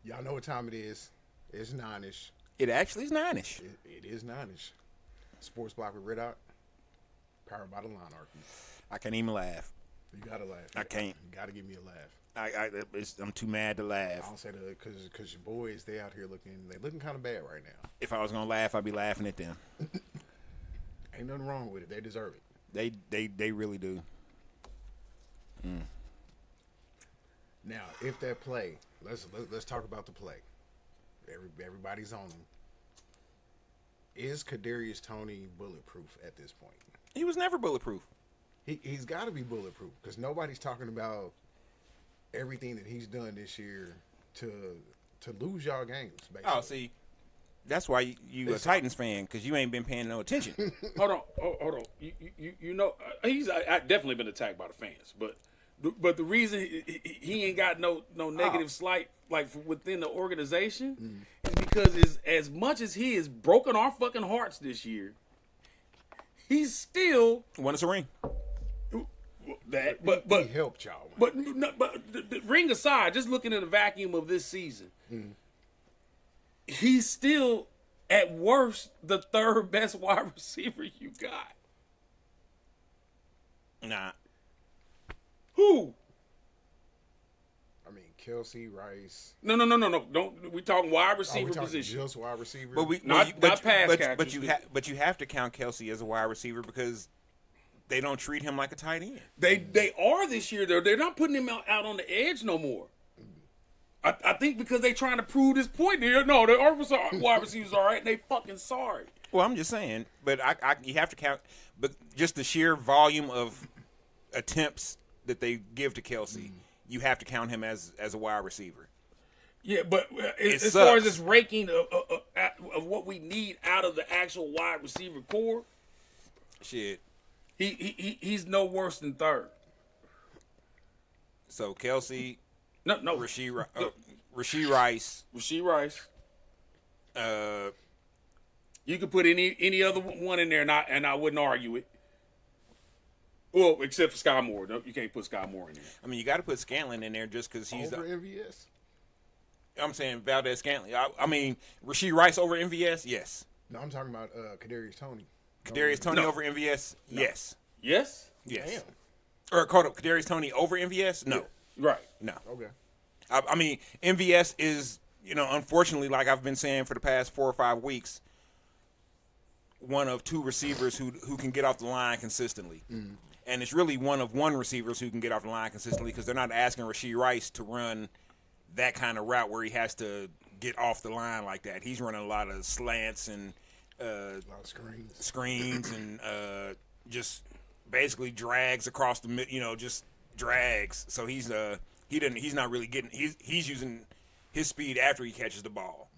Y'all know what time it is. It's 9-ish. It actually is 9-ish. It is 9-ish. Sports Block with J-Ritoc. Powered by the Monarchy. I can't even laugh. You gotta laugh. I can't. You gotta give me a laugh. I'm too mad to laugh. I don't say that because your boys, they out here looking kind of bad right now. If I was gonna laugh, I'd be laughing at them. Ain't nothing wrong with it. They deserve it. They really do. Now, if that play, let's talk about the play. Everybody's on him. Is Kadarius Toney bulletproof at this point? He was never bulletproof. He's got to be bulletproof because nobody's talking about everything that he's done this year to lose y'all games. Basically. Oh, see, that's why you a Titans fan, because you ain't been paying no attention. Hold on. You know, he's definitely been attacked by the fans, but the reason he ain't got no negative slight like within the organization is because as much as he has broken our fucking hearts this year, he's still won us a ring. That, he helped y'all. But the ring aside, just looking at the vacuum of this season, he's still at worst the third best wide receiver you got. Nah. Who? I mean, Kelsey, Rice. No. Don't we talking wide receiver position? Just wide receiver. But not pass catchers. But you have to count Kelsey as a wide receiver because they don't treat him like a tight end. They are this year. They're not putting him out on the edge no more. I think because they trying to prove this point. No, the Arkansas wide receivers all right. And they fucking sorry. Well, I'm just saying. But you have to count. But just the sheer volume of attempts that they give to Kelsey, you have to count him as a wide receiver. Yeah, but as far as this ranking of what we need out of the actual wide receiver core, shit, he's no worse than third. So Kelsey, no, Rashee Rice. You could put any other one in there, and I wouldn't argue it. Well, except for Sky Moore. No, you can't put Sky Moore in there. I mean, you got to put Scanlon in there just because he's over MVS. I'm saying Valdez Scantlin. I mean, Rashee Rice over MVS? Yes. No, I'm talking about Kadarius Toney. Kadarius Toney over MVS? No. Yes. Yes? Yes. Damn. Or hold up, Kadarius Toney over MVS? No. Yeah. Right. No. Okay. I mean, MVS is, unfortunately, like I've been saying for the past 4 or 5 weeks, one of 2 receivers who can get off the line consistently. And it's really one of 1 receivers who can get off the line consistently because they're not asking Rashee Rice to run that kind of route where he has to get off the line like that. He's running a lot of slants and a lot of screens and just basically drags across the just drags. So he's not really getting he's using his speed after he catches the ball.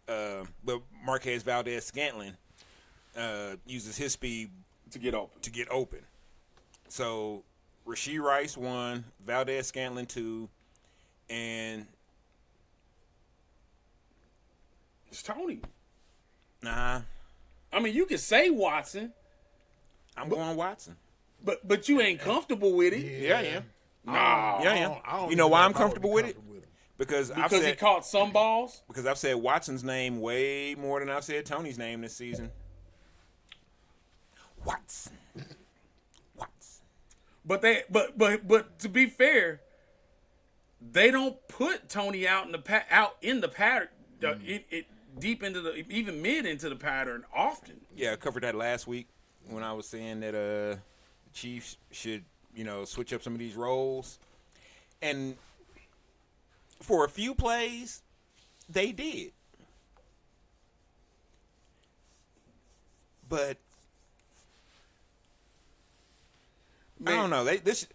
But Marquez Valdez-Scantling uses his speed to get open. So Rashee Rice 1, Valdez-Scantling 2, and it's Toney. Nah. I mean, you can say Watson. I'm going Watson. But you ain't comfortable with it. Yeah, I am. Nah. Yeah, I am. You know why I'm comfortable with it? Because he caught some balls? Because I've said Watson's name way more than I've said Toney's name this season. Watson. But to be fair, they don't put Toney out in the pattern, deep into the even mid into the pattern often. Yeah, I covered that last week when I was saying that the Chiefs should switch up some of these roles, and for a few plays, they did, but. Man. I don't know. This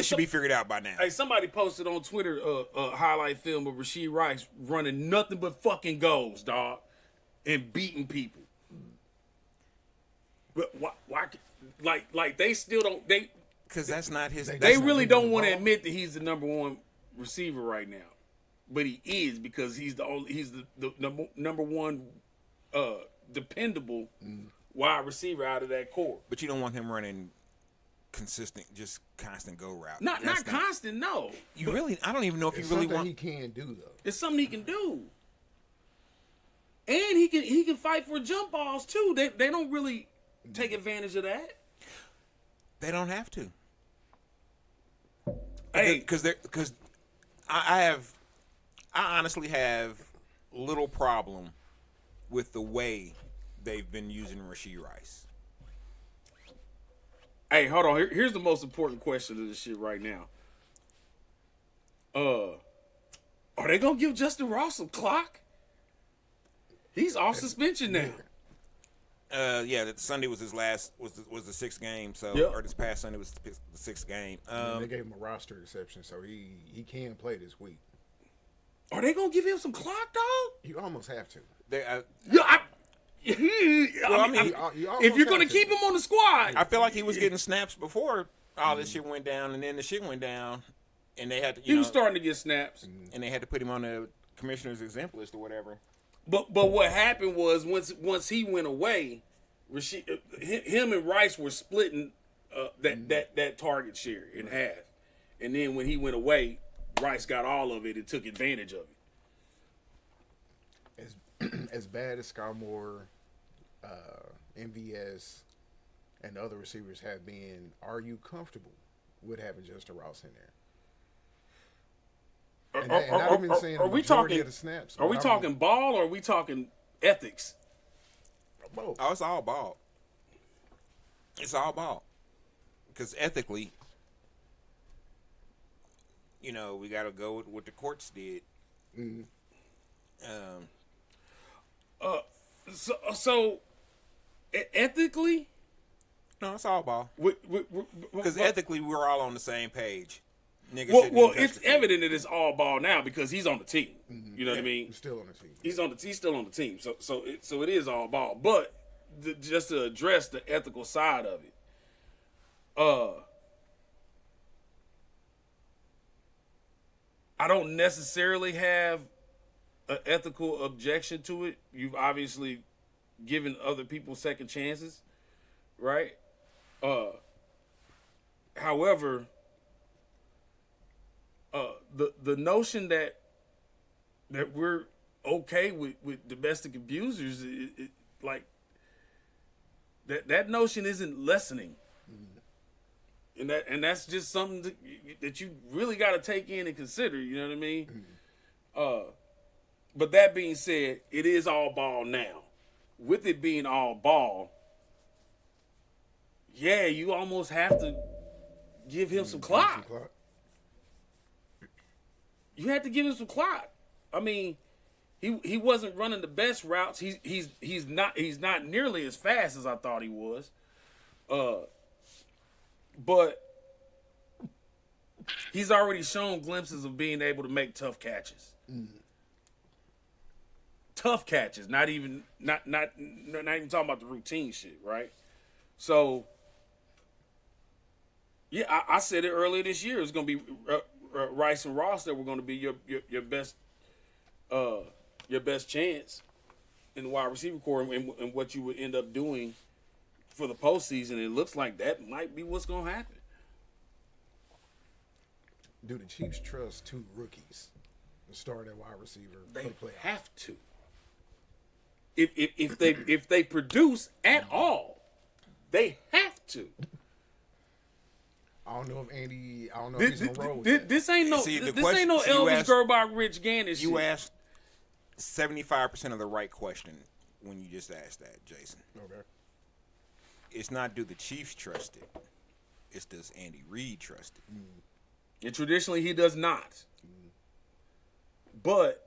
should be figured out by now. Hey, somebody posted on Twitter a highlight film of Rashee Rice running nothing but fucking goals, dog, and beating people. But why? Like they still don't. Because that's not his. They really don't want to admit that he's the number 1 receiver right now, but he is because he's the number 1 dependable wide receiver out of that core. But you don't want him running consistent, just constant go route. Not constant, no. You really, I don't even know if you It's really something want. he can do though. It's something he can do. And he can fight for jump balls too. They don't really take advantage of that. They don't have to. Hey, because I honestly have little problem with the way they've been using Rashee Rice. Hey, hold on. Here's the most important question of this shit right now. Are they gonna give Justin Ross some clock? He's off suspension now. Yeah, that Sunday was his last was the sixth game. So or this past Sunday was the sixth game. They gave him a roster exception, so he can play this week. Are they gonna give him some clock, dog? You almost have to. If you're gonna keep him on the squad, I feel like he was getting snaps before all this shit went down, and then the shit went down, and they had to. He was starting to get snaps, and they had to put him on the commissioner's exempt list or whatever. But what happened was once he went away, him and Rice were splitting that target share in half, and then when he went away, Rice got all of it and took advantage of it. As bad as Sky Moore, MVS, and other receivers have been, are you comfortable with having Justin Ross in there? Are we talking of the snaps? Are we talking ball or are we talking ethics? Both. Oh, it's all ball. It's all ball. Because ethically, we got to go with what the courts did. Mm-hmm. So ethically, no, it's all ball. Because ethically, we're all on the same page. Well, it's evident that it's all ball now because he's on the team. Mm-hmm. You know what I mean? He's still on the team. He's still on the team. So it is all ball. But just to address the ethical side of it, I don't necessarily have an ethical objection to it. You've obviously given other people second chances, right? However, the notion that we're okay with domestic abusers, like that notion isn't lessening, and that's just something that you really got to take in and consider. You know what I mean? But that being said, it is all ball now. With it being all ball, yeah, you almost have to give him some clock. You had to give him some clock. I mean, he wasn't running the best routes. He's not nearly as fast as I thought he was. But he's already shown glimpses of being able to make tough catches. Tough catches, not even talking about the routine shit, right? So, yeah, I said it earlier this year. It's going to be Rice and Ross that were going to be your best chance in the wide receiver core and what you would end up doing for the postseason. It looks like that might be what's going to happen. Do the Chiefs trust two rookies to start at wide receiver? They have to. If they produce at all, they have to. I don't know if he's gonna roll with this ain't no Elvis Gerbach, Rich Gannon shit. You asked 75% of the right question when you just asked that, Jason. Okay. It's not do the Chiefs trust it. It's does Andy Reid trust it. And traditionally he does not. But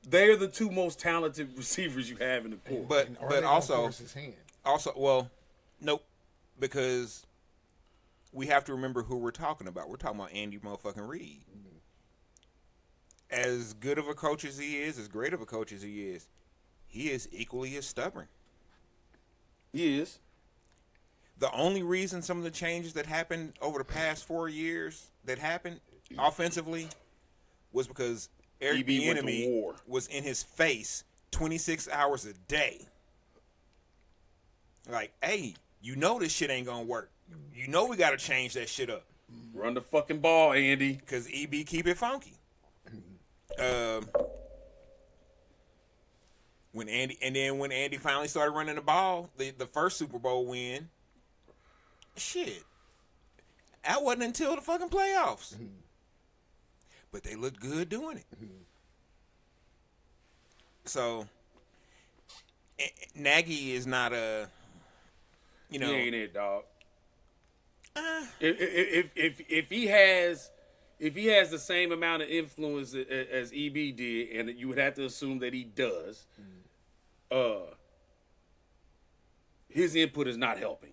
they're the two most talented receivers you have in the core. But also, nope, because we have to remember who we're talking about. We're talking about Andy motherfucking Reid. As good of a coach as he is, as great of a coach as he is equally as stubborn. He is. The only reason some of the changes that happened over the past 4 years that happened offensively was because Eric Bieniemy was in his face 26 hours a day. Like, hey, this shit ain't gonna work. You know we got to change that shit up. Run the fucking ball, Andy. Because EB keep it funky. When Andy finally started running the ball, the first Super Bowl win, shit, that wasn't until the fucking playoffs. But they looked good doing it. So Nagy is not a, He ain't it, dog. If he has the same amount of influence as EB did, and you would have to assume that he does, his input is not helping.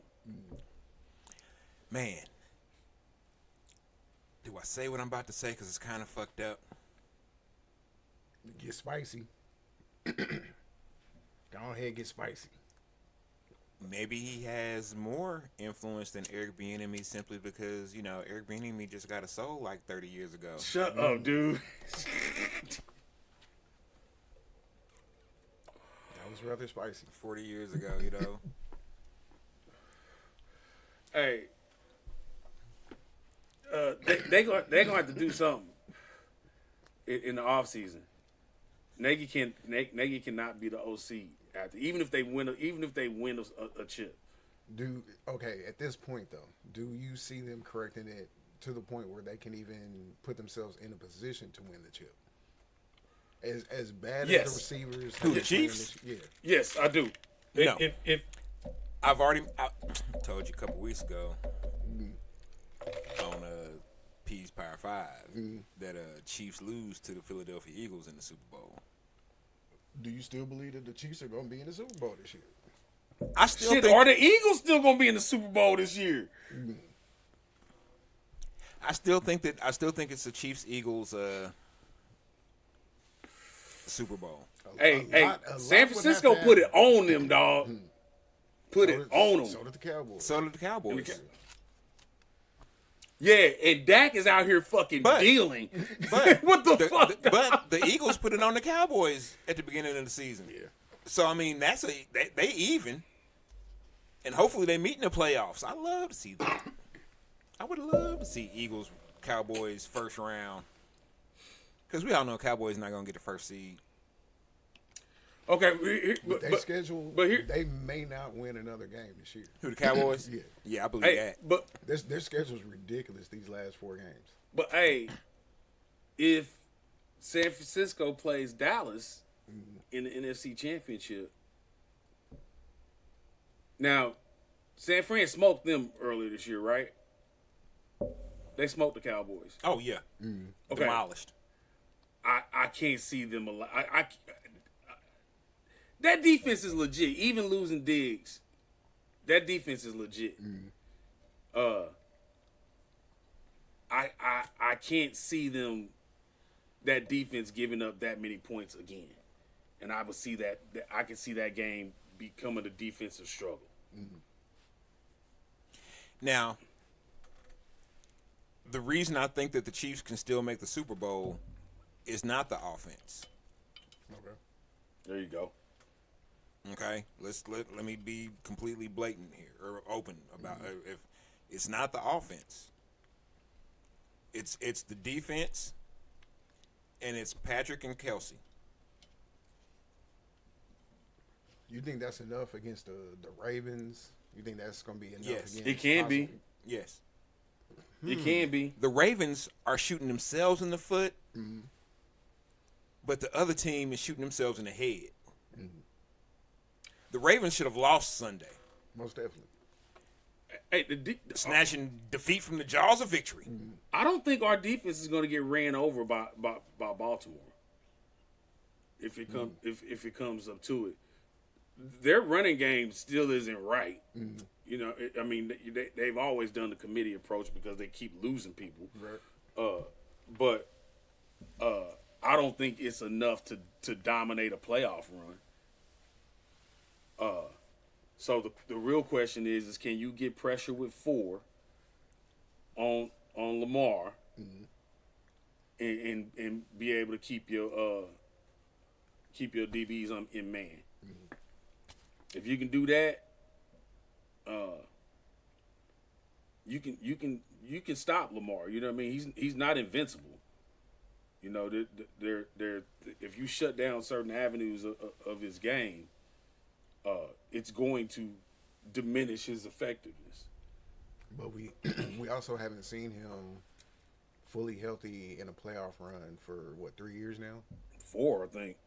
Man, do I say what I'm about to say because it's kind of fucked up? Get spicy. Go ahead, get spicy. Maybe he has more influence than Eric Bieniemy simply because, Eric Bieniemy just got a soul like 30 years ago. Shut up, dude. That was rather spicy. 40 years ago, Hey, they're gonna have to do something in the offseason. Nagy cannot be the OC after, even if they win a chip. At this point though, do you see them correcting it to the point where they can even put themselves in a position to win the chip? As bad Yes. as the receivers, Who, the Chiefs? Yeah. Yes, I do. No. If I told you a couple weeks ago on P's Power 5 that Chiefs lose to the Philadelphia Eagles in the Super Bowl. Do you still believe that the Chiefs are going to be in the Super Bowl this year? I still think are the Eagles still gonna be in the Super Bowl this year? I still think it's the Chiefs Eagles Super Bowl. Hey, San Francisco put it on them, dog. Put it on them. So did the Cowboys. So did the Cowboys. Yeah, and Dak is out here fucking dealing. But what the fuck? But the Eagles put it on the Cowboys at the beginning of the season. Yeah. So I mean, they even, and hopefully they meet in the playoffs. I love to see that. I would love to see Eagles Cowboys first round, because we all know Cowboys not gonna get the first seed. Okay, But they may not win another game this year. Who, the Cowboys? Yeah. Yeah, I believe that. But Their schedule's ridiculous these last 4 games. But hey, if San Francisco plays Dallas in the NFC Championship, now San Fran smoked them earlier this year, right? They smoked the Cowboys. Oh yeah, Okay. demolished. I can't see them alive. That defense is legit. Even losing Diggs, that defense is legit. I can't see them, that defense giving up that many points again, and I would see that. I can see that game becoming a defensive struggle. Now, the reason I think that the Chiefs can still make the Super Bowl is not the offense. Okay. There you go. Okay, let me be completely blatant here or open about if it's not the offense. It's the defense, and it's Patrick and Kelsey. You think that's enough against the Ravens? You think that's going to be enough? Yes. against It can be. Yes, It can be. the Ravens are shooting themselves in the foot, but the other team is shooting themselves in the head. The Ravens should have lost Sunday, Most definitely. Hey, snatching defeat from the jaws of victory. I don't think our defense is going to get ran over by Baltimore. If it comes up to it, their running game still isn't right. They've always done the committee approach because they keep losing people. Right. But I don't think it's enough to dominate a playoff run. So the real question is can you get pressure with 4 on Lamar and be able to keep your DBs in man? If you can do that, you can stop Lamar. You know what I mean? He's not invincible. You know, they're if you shut down certain avenues of his game, it's going to diminish his effectiveness. But we also haven't seen him fully healthy in a playoff run for 3 years now? 4, I think.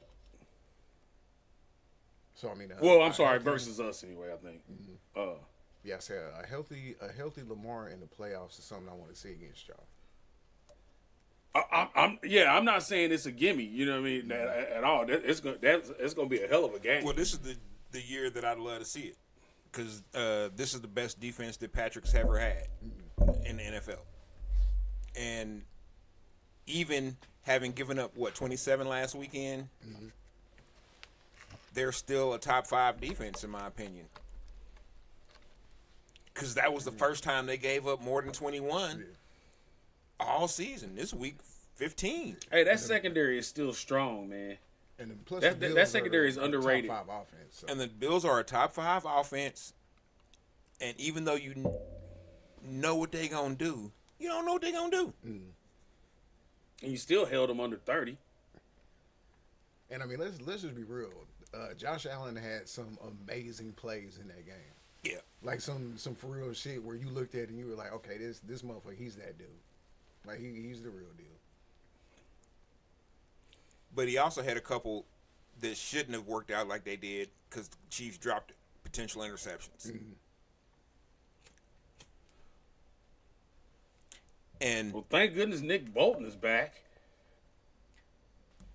So I mean, well, I'm sorry, versus us anyway. I think. Mm-hmm. Yeah, I said a healthy Lamar in the playoffs is something I want to see against y'all. I'm not saying it's a gimme. You know what I mean? At all. It's gonna be a hell of a game. Well, this is the year that I'd love to see it because this is the best defense that Patrick's ever had in the NFL, and even having given up 27 last weekend, they're still a top 5 defense in my opinion. Because that was the first time they gave up more than 21 all season. This week, 15. Hey, that secondary is still strong, man. And plus that secondary is underrated. Top 5 offense. So. And the Bills are a top 5 offense. And even though you know what they gonna do, you don't know what they gonna do. And you still held them under 30. And I mean, let's just be real. Josh Allen had some amazing plays in that game. Yeah, like some for real shit where you looked at it and you were like, okay, this motherfucker, he's that dude. Like he's the real deal. But he also had a couple that shouldn't have worked out like they did because the Chiefs dropped potential interceptions. And well, thank goodness Nick Bolton is back.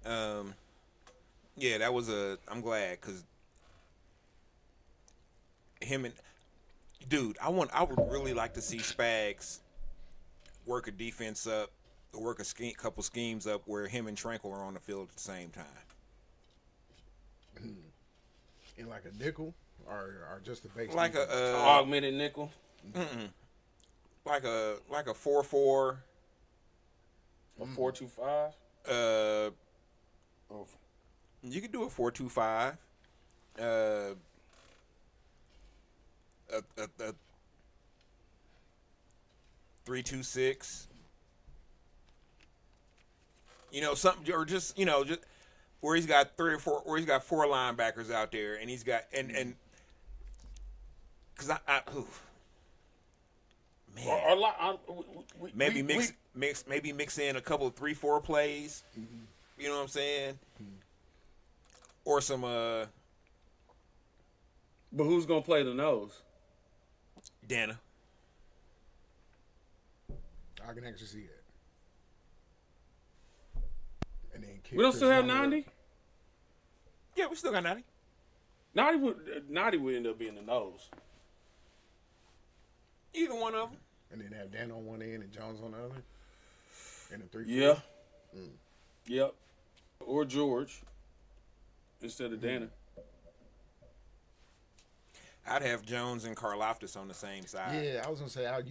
Yeah, that was I'm glad because him and dude, I would really like to see Spags work a defense up, or work a couple schemes up where him and Tranquil are on the field at the same time. In like a nickel or just a base, like a augmented nickel. Like a 4-4, a 4-2-5. You could do a 4-2-5. A 3-2-6. You know, something, or just where he's got 3 or 4, where he's got 4 linebackers out there, and he's got and because man, maybe mix in a couple of 3-4 plays. You know what I'm saying? Or some But who's gonna play the nose? Dana. I can actually see that. And then we don't still have 90? Yeah, we still got 90. 90 would end up being the nose. Either one of them. And then have Dan on one end and Jones on the other. And a 3-4. Yeah. Yep. Or George instead of Dana. I'd have Jones and Karlaftis on the same side. Yeah, I was gonna say I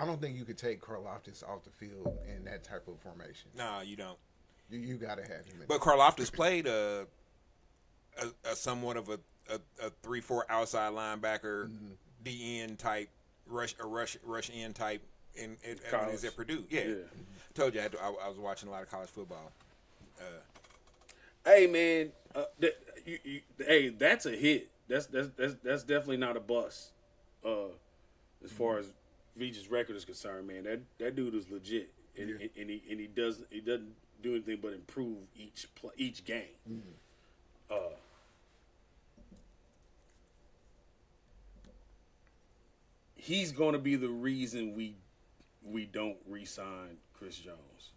don't think you could take Karlaftis off the field in that type of formation. No, you don't. You gotta have him. But Karlaftis played a somewhat of a 3-4 outside linebacker, DN type, rush in type in when he was at Purdue. Yeah. I told you I was watching a lot of college football. Hey man, hey, that's a hit. That's definitely not a bust. As far as Veach's record is concerned, man, that dude is legit, and he doesn't do anything but improve each game. He's going to be the reason we don't re-sign Chris Jones.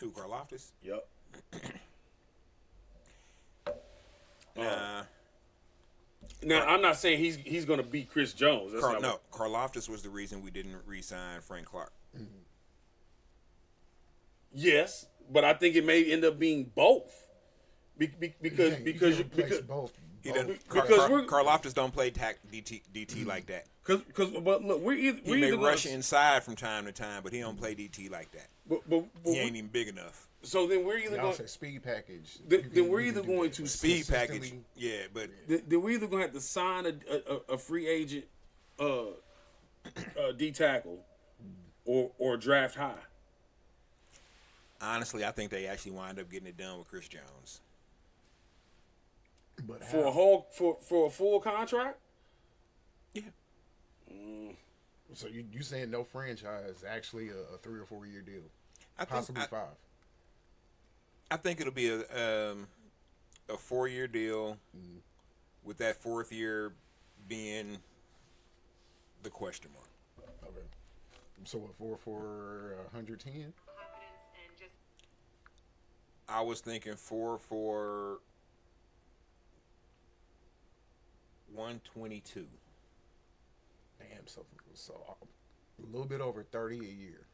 Who, Karlaftis? Yep. Now, I'm not saying he's going to beat Chris Jones. Karlaftis was the reason we didn't re-sign Frank Clark. Yes, but I think it may end up being both. Because Karlaftis don't play DT like that. But look, he may rush inside from time to time, but he don't play DT like that. But he ain't even big enough. So then we're either going to speed package. Then we're either going to speed package. Yeah, but then we're either going to have to sign a free agent D tackle or draft high. Honestly, I think they actually wind up getting it done with Chris Jones. But For a full contract? Yeah. So you saying no franchise, actually a 3 or 4 year deal, possibly 5? I think it'll be a 4-year deal, with that 4th year being the question mark. Okay. So what, for 110? I was thinking 4 for 122. Damn, so a little bit over 30 a year.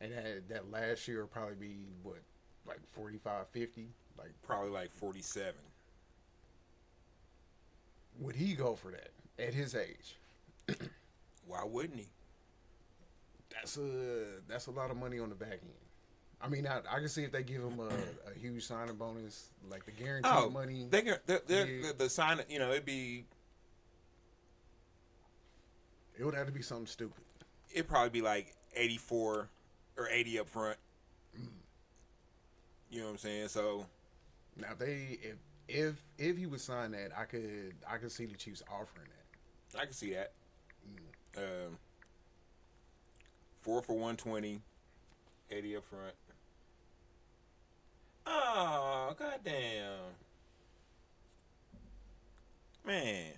And that last year will probably be what, like 45, 50? Like Probably like 47. would he go for that at his age? Why wouldn't he? That's a lot of money on the back end. I mean, I can see if they give him a huge signing bonus, like the guaranteed money. The sign, it'd be. It would have to be something stupid. It'd probably be like 84 or 80 up front. You know what I'm saying? So now if he would sign that, I could see the Chiefs offering that. I can see that. 4 for 120, 80 up front. Oh, goddamn. Man.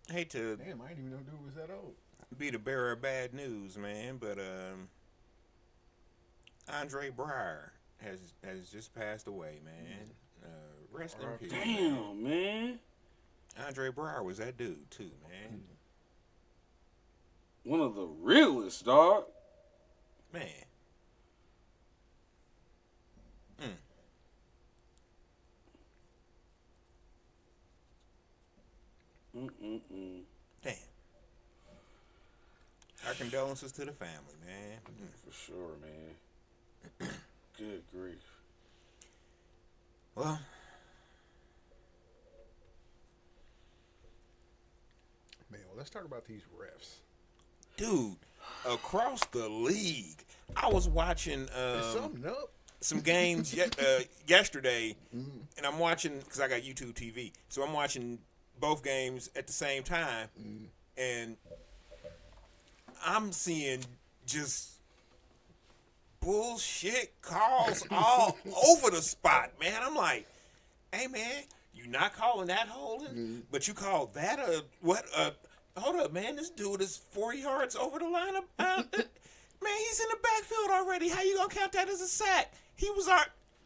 Hate to Damn, I didn't even know dude was that old. be the bearer of bad news, man, but Andre Breyer has just passed away, man. Rest in peace. Damn, man. Andre Breyer was that dude too, man. One of the realest, dog. Man. Damn. Our condolences to the family, man. For sure, man. Good grief. Well, Man, let's talk about these refs. dude, across the league, I was watching Is something up? some games yesterday, and I'm watching because I got YouTube TV, so I'm watching both games at the same time, and I'm seeing just bullshit calls all over the spot, man. I'm like, hey, man, you not calling that holding, but you call that hold up, man, this dude is 4 yards over the line of, man, he's in the backfield already. How you gonna count that as a sack? He was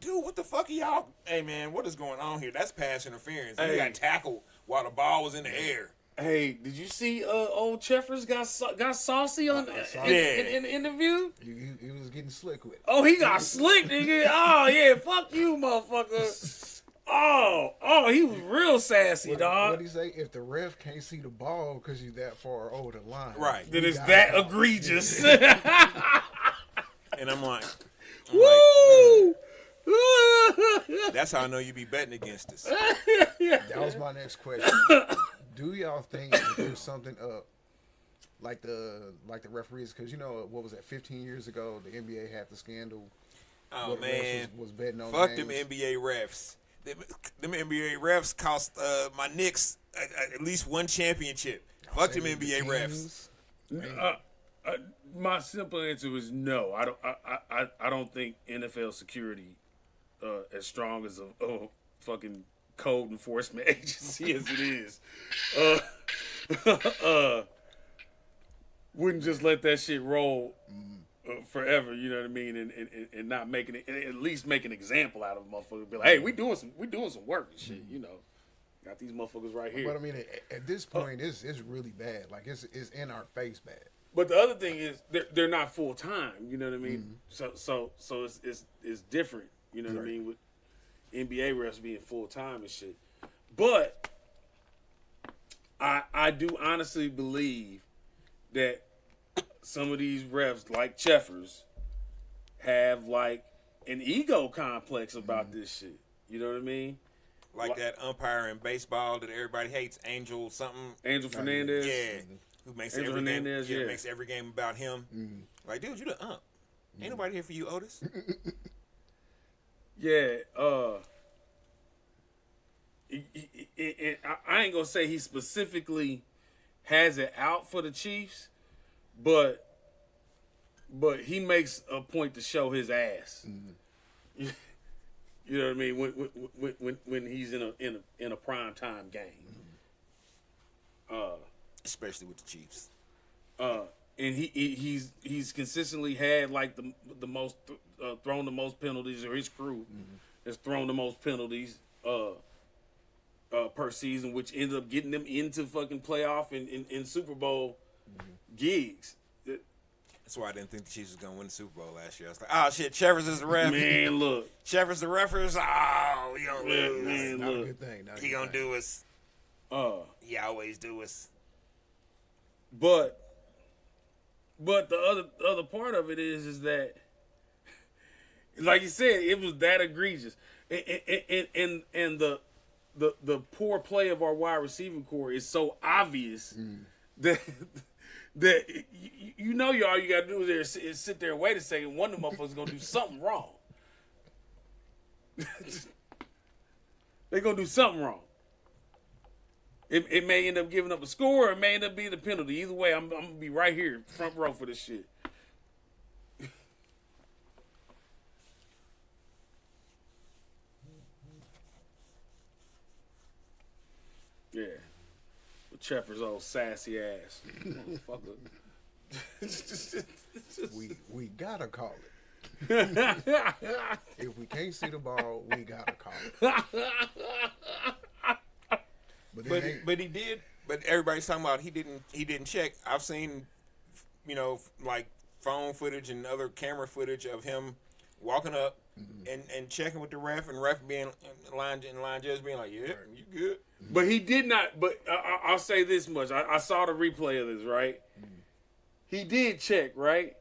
dude, what the fuck are y'all? Hey, man, what is going on here? That's pass interference. He got tackled while the ball was in the air. Hey, did you see old Jefferson got saucy in the interview? He was getting slick with it. Oh, he got slick, nigga. Oh, yeah, fuck you, motherfucker. Oh, he was real sassy, dog. What'd he say? If the ref can't see the ball because you're that far over the line, Right. Then it's that egregious. And I'm like, Woo! that's how I know you be betting against us. That was my next question. Do y'all think that there's something up, like the referees? Because what was that? 15 years ago, the NBA had the scandal. Oh man, was betting on fuck games. them NBA refs. Them NBA refs cost my Knicks at least one championship. Fuck them NBA refs. My simple answer is no. I don't think NFL security as strong as a fucking code enforcement agency as it is wouldn't just let that shit roll forever. You know what I mean? And not making it, at least make an example out of a motherfucker. Be like, hey, we doing some work and shit. Got these motherfuckers right here. But I mean, at this point, it's really bad. Like it's in our face bad. But the other thing is they're not full time. You know what I mean? So it's different. You know what I mean, with NBA refs being full time and shit. But I do honestly believe that some of these refs, like Jeffers, have like an ego complex about this shit. You know what I mean? like that umpire in baseball that everybody hates, Angel something. Angel Fernandez. Yeah, who makes Angel every Hernandez, game? yeah. Makes every game about him. Like, dude, you the ump. Ain't nobody here for you, Otis. Yeah. I ain't gonna say he specifically has it out for the Chiefs, but he makes a point to show his ass. You know what I mean? When he's in a prime time game, Especially with the Chiefs. and he's consistently had like the most thrown the most penalties, or his crew has thrown the most penalties per season, which ends up getting them into fucking playoff and Super Bowl gigs. That's why I didn't think the Chiefs was gonna win the Super Bowl last year. I was like, oh shit, Jefferson is the ref. Man, look, Jefferson's the referee. Oh, he gonna lose. man, Not a look. good thing. Not a He good gonna thing. do us. He always do us. But the other part of it is that, like you said, it was that egregious, and the poor play of our wide receiving core is so obvious that you know all you gotta do is sit there and wait a second. One of them motherfuckers gonna do something wrong. They gonna do something wrong. It may end up giving up a score, or it may end up being a penalty. Either way, I'm gonna be right here, front row for this shit. Yeah, with Jefferson's old sassy ass, motherfucker. We gotta call it. If we can't see the ball, we gotta call it. But he did. But everybody's talking about he didn't check. I've seen, like phone footage and other camera footage of him walking up and checking with the ref, and ref being line judge being like, yeah, you good. But he did not. But I'll say this much: I saw the replay of this. Right, he did check. Right,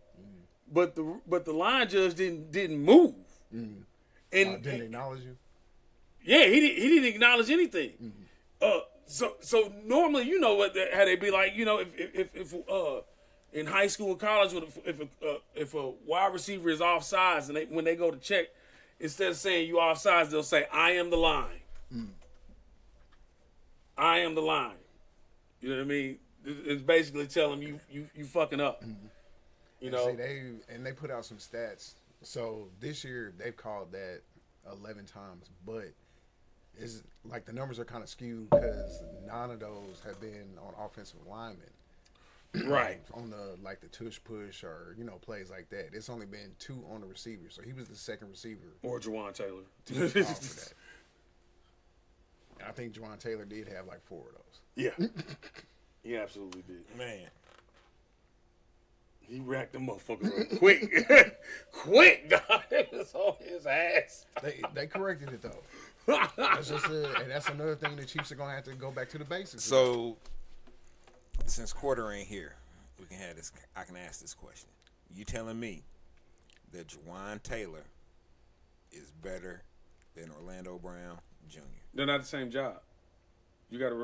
but the line judge didn't move. And Didn't acknowledge you. Yeah, he didn't acknowledge anything. So normally, you know how they be like, if in high school and college, if a wide receiver is offsides, and when they go to check, instead of saying you offsides, they'll say, I am the line. I am the line. You know what I mean? It's basically telling them you fucking up. You know? See, they put out some stats. So this year they've called that 11 times, but it's like the numbers are kind of skewed because 9 of those have been on offensive linemen. Right. On the tush push or plays like that. It's only been 2 on the receiver, so he was the second receiver. Or Juwan Taylor. To be called for that. And I think Juwan Taylor did have like 4 of those. Yeah. He absolutely did. Man. He racked them motherfuckers up quick. Quick, dog. It was on his ass. They corrected it though. That's just and that's another thing the Chiefs are gonna have to go back to the basics. So since Quarter ain't here, we can have this. I can ask this question. You telling me that Juwan Taylor is better than Orlando Brown Jr.? They're not the same job. You got to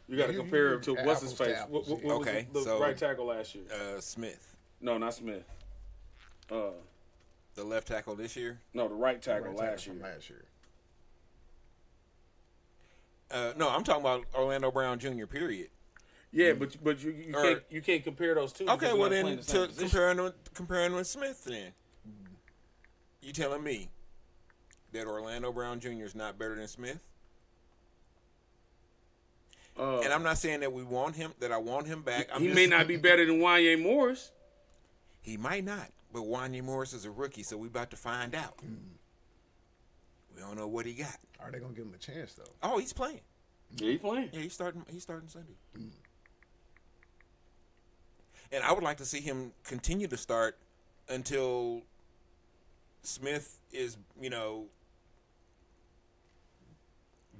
you got to compare him to what's his face. What Okay, was the right tackle last year? Smith. No, not Smith. The left tackle this year? No, the right tackle Right last year. from last year. No, I'm talking about Orlando Brown Jr. Period. Yeah, but you can't compare those two. Okay, because well they're then not playing the same position. comparing with Smith then. You telling me that Orlando Brown Jr. is not better than Smith? And I'm not saying that I want him back. He may not be better than Wanye Morris. He might not, but Wanye Morris is a rookie, so we about to find out. We don't know what he got. Are they gonna give him a chance though? Oh, he's playing. Yeah, he's playing. Yeah, he's starting Sunday. And I would like to see him continue to start until Smith is,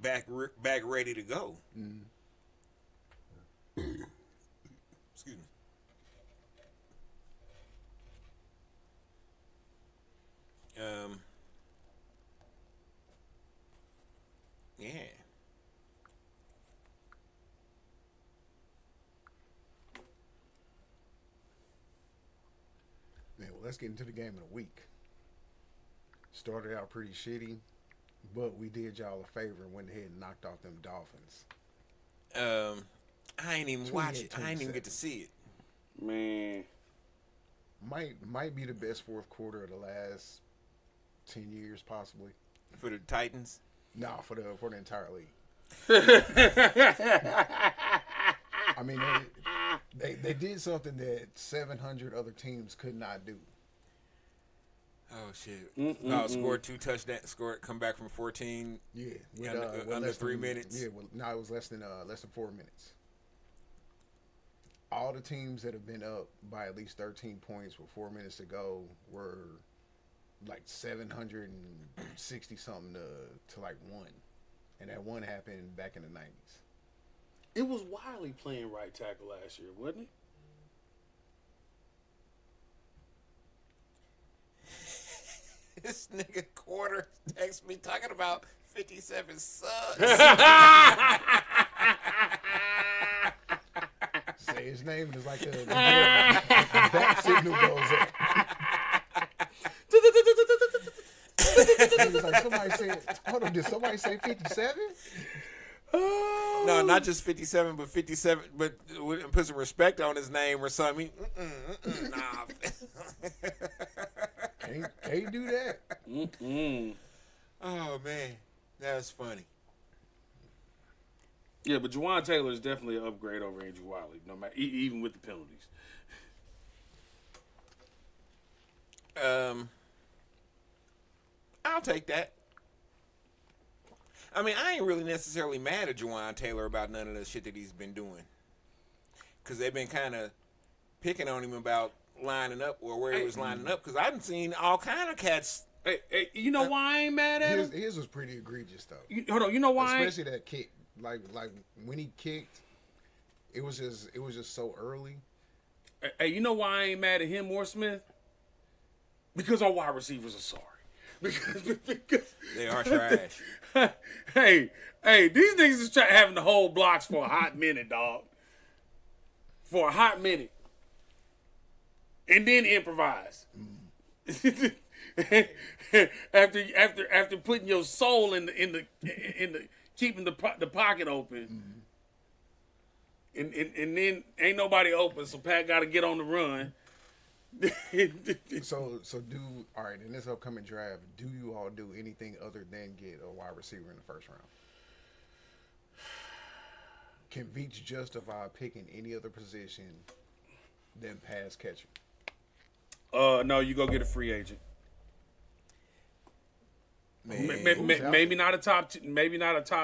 back ready to go. Excuse me. let's get into the game of the week. Started out pretty shitty, but we did y'all a favor and went ahead and knocked off them Dolphins. I ain't even watch it. I ain't even get to see it. Man. Might be the best fourth quarter of the last 10 years, possibly. For the Titans? No, for the entire league. I mean, they did something that 700 other teams could not do. Oh shit! No, scored 2 touchdowns. Come back from 14. Yeah, under 3 minutes. Yeah, no, it was less than 4 minutes. All the teams that have been up by at least 13 points with 4 minutes to go were like 760 something to like 1, and that 1 happened back in the 90s. It was Wiley playing right tackle last year, wasn't it? This nigga Quarter texts me talking about 57 sucks. Say his name and it's like the bat signal goes up. He was like, somebody said, hold on, did somebody say 57? No, not just 57, but 57. But put some respect on his name or something. Nah. Can't do that. Oh man, that's funny. Yeah, but Juwan Taylor is definitely an upgrade over Andrew Wiley, no matter even with the penalties. I'll take that. I mean, I ain't really necessarily mad at Juwan Taylor about none of the shit that he's been doing, because they've been kind of picking on him about lining up or where he was lining up. Because I've seen all kind of cats. Hey, you know why I ain't mad at him? His was pretty egregious though. Hold on, you know why? Especially that kick. Like when he kicked, it was just so early. Hey, you know why I ain't mad at him or Smith? Because our wide receivers are sorry. Because they are trash. Hey, these niggas is having to hold blocks for a hot minute, dog. For a hot minute, and then improvise. after putting your soul in the keeping the pocket open, and then ain't nobody open, so Pat got to get on the run. So do all right in this upcoming draft. Do you all do anything other than get a wide receiver in the first round? Can Veach justify picking any other position than pass catcher? No, you go get a free agent. Maybe not a top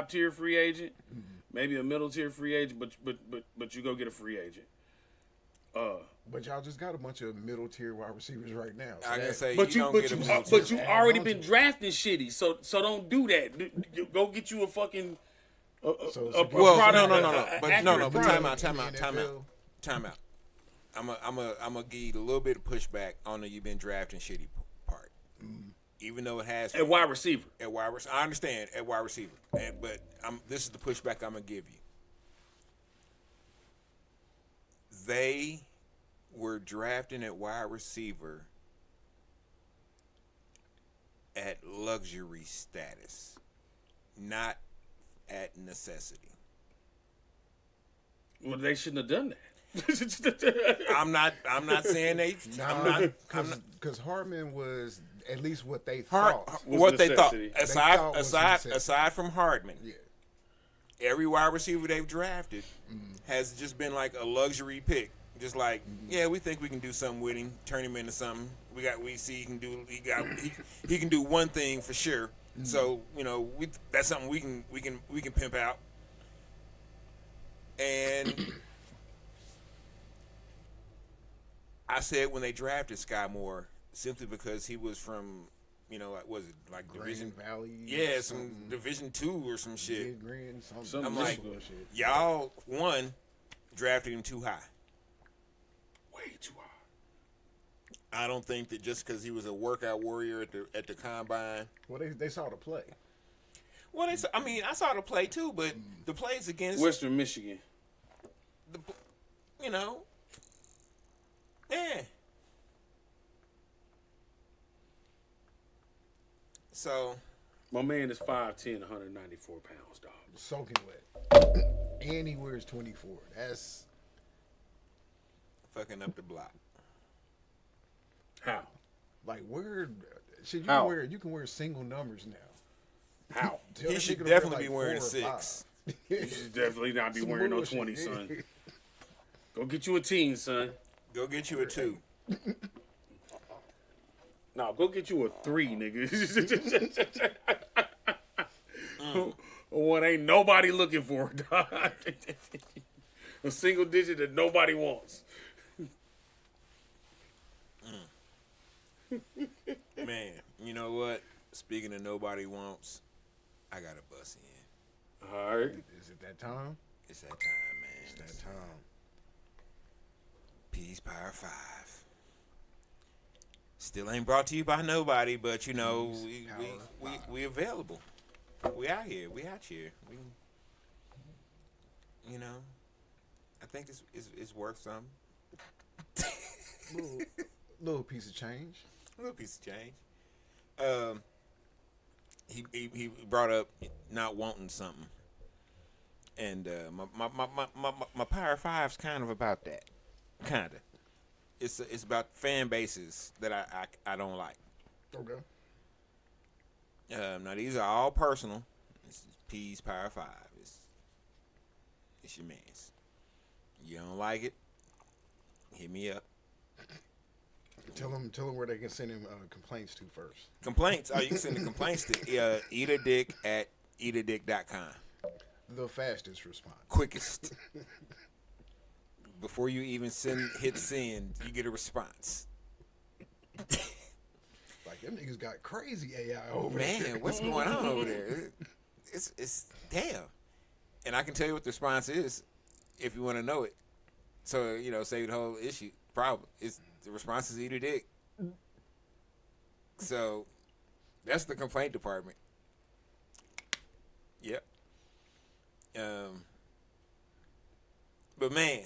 tier free agent. Maybe a middle tier free agent, but you go get a free agent. But y'all just got a bunch of middle tier wide receivers right now. So I can say, but you already been drafting shitty, so don't do that. Go get you a fucking. No. But time out. I'm a give you a little bit of pushback on the you've been drafting shitty part. Even though it has at wide receiver. I understand at wide receiver, but this is the pushback I'm gonna give you. They were drafting at wide receiver at luxury status, not at necessity. Well, they shouldn't have done that. I'm not saying they. Because Hartman was at least what they thought. What they thought. Aside Aside from Hardman, yeah. Every wide receiver they've drafted has just been like a luxury pick. Just like, yeah, we think we can do something with him, turn him into something. We see he can do. He can do one thing for sure. So that's something we can pimp out. And I said when they drafted Sky Moore, simply because he was from, like Division Valley? Yeah, some Division 2 or some shit. Some I'm like, bullshit. y'all drafted him too high. Way too high. I don't think that just because he was a workout warrior at the combine. Well, they saw the play. Well, I saw the play too, but the plays against Western Michigan. Yeah. So My man is 5'10", 194 pounds, dog. Soaking wet. And he wears 24. That's fucking up the block. How? like where shit you How? can wear. You can wear single numbers now. How? Tell He that should nigga to wear, definitely be like, wearing 4 a or 6. You should definitely not be Some wearing no bullshit, 20, yeah. son. Go get you a teen, son. Go get you a 2. No, go get you a 3, nigga. One ain't nobody looking for, dog. A single digit that nobody wants. Man, you know what? Speaking of nobody wants, I got a bus in. All right. Is it that time? It's that time, man. It's that time. Peace Power 5. Still ain't brought to you by nobody, but you know, we available. We out here. We out here. We, you know, I think it's worth something. Little piece of change. A little piece of change. He brought up not wanting something, and my Power 5's kind of about that. Kinda. It's about fan bases that I don't like. Okay. Now these are all personal. This is P's Power 5. It's your man's. You don't like it? Hit me up. Tell them where they can send him complaints to first. Complaints? Oh, you can send the complaints to eatadick@eatadick.com. The fastest response. Quickest. Before you even hit send, you get a response. Like them niggas got crazy AI over Man, there. what's going on over there? It's damn. And I can tell you what the response is if you want to know it. So, you know, save the whole issue. Problem. The response is eat a dick. So that's the complaint department. Yep. But man,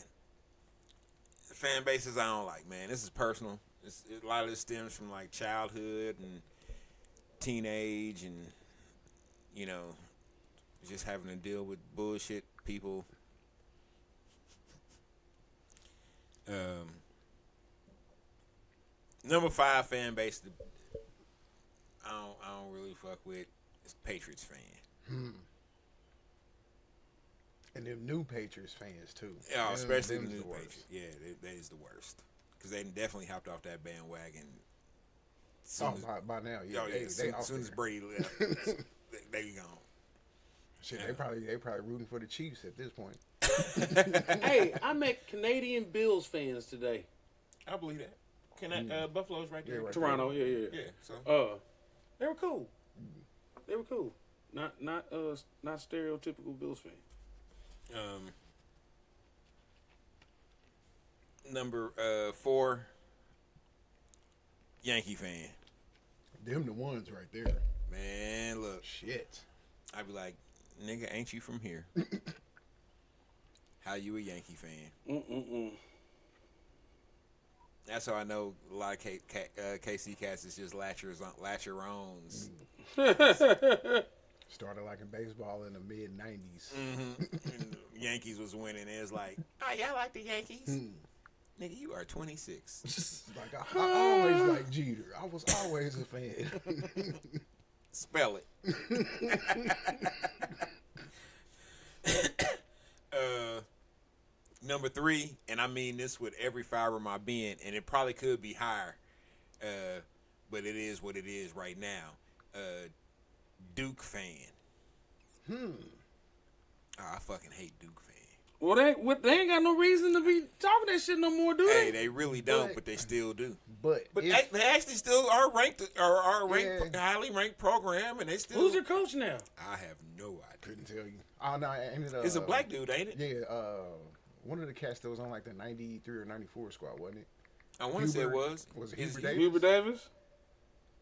the fan bases I don't like, man. This is personal. A lot of this stems from like childhood and teenage and, you know, just having to deal with bullshit people. Number 5 fan base I don't really fuck with is Patriots fan. And them new Patriots fans too. Yeah, especially the Them's new worst. Patriots. Yeah, that is the worst because they definitely hopped off that bandwagon. By now, yeah. Oh, They as off soon as there. Brady left, they gone. Shit, they probably rooting for the Chiefs at this point. Hey, I met Canadian Bills fans today. I believe that. Buffalo's right there. Yeah, right. Toronto, yeah. Yeah, so They were cool. They were cool. Not stereotypical Bills fan. Number 4, Yankee fan. Them the ones right there. Man, look, Shit. I'd be like, nigga, ain't you from here? How you a Yankee fan? That's how I know a lot of KC cats is just latcherones. Started like in baseball in the mid '90s. And Yankees was winning. It was like, oh, y'all like the Yankees? Nigga, you are 26. Like I always liked Jeter. I was always a fan. Spell it. Number 3, and I mean this with every fiber of my being, and it probably could be higher, but it is what it is right now. Duke fan. Oh, I fucking hate Duke fan. Well, they ain't got no reason to be talking that shit no more, do they? Hey, they really don't, but they still do. But they actually still are ranked, highly ranked program, and they still. Who's your coach now? I have no idea. couldn't tell you. Oh no, I ended up. It's a black dude, ain't it? Yeah, one of the cats that was on like the '93 or '94 squad, wasn't it? I want to say it was. Was it Is Hubert he- Davis? Hubert Davis?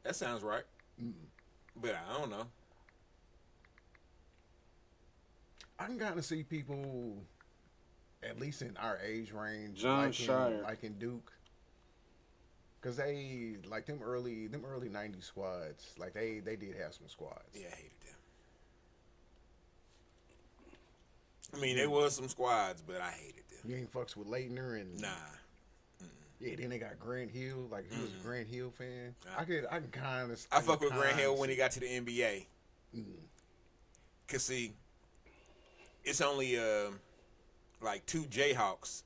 That sounds right. But I don't know. I can kind of see people, at least in our age range, John Shire. liking Duke. Cause they like them early '90s squads. Like they did have some squads. Yeah, I hated them. I mean, there was some squads, but I hated them. You ain't fucks with Leitner and Nah. Yeah, then they got Grant Hill. Like he was a Grant Hill fan. Nah. I can kind of. I fuck with Grant Hill when he got to the NBA. Cause see, it's only like two Jayhawks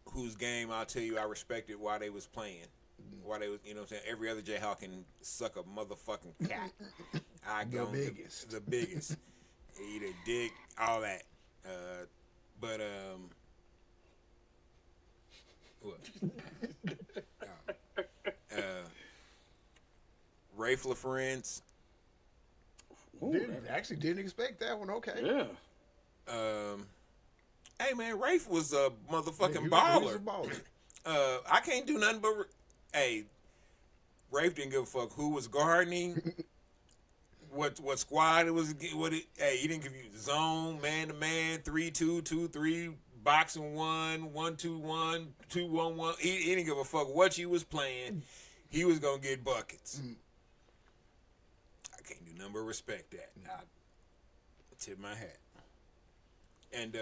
whose game I'll tell you I respected while they was playing. While they was, you know what I'm saying? Every other Jayhawk can suck a motherfucking cat. The biggest. The biggest. Eat a dick, all that. But what? Rafe LaFrance. Actually didn't expect that one. Okay. Yeah. Hey man, Rafe was a motherfucking He baller. was a baller. I can't do nothing but. Hey, Rafe didn't give a fuck who was guarding, what squad it was. Hey, he didn't give you zone, man to man, 3-2, 2-3, boxing 1, 1-2-1, 2-1-1. He didn't give a fuck what you was playing. He was gonna get buckets. I can't do nothing but respect that. I tip my hat. And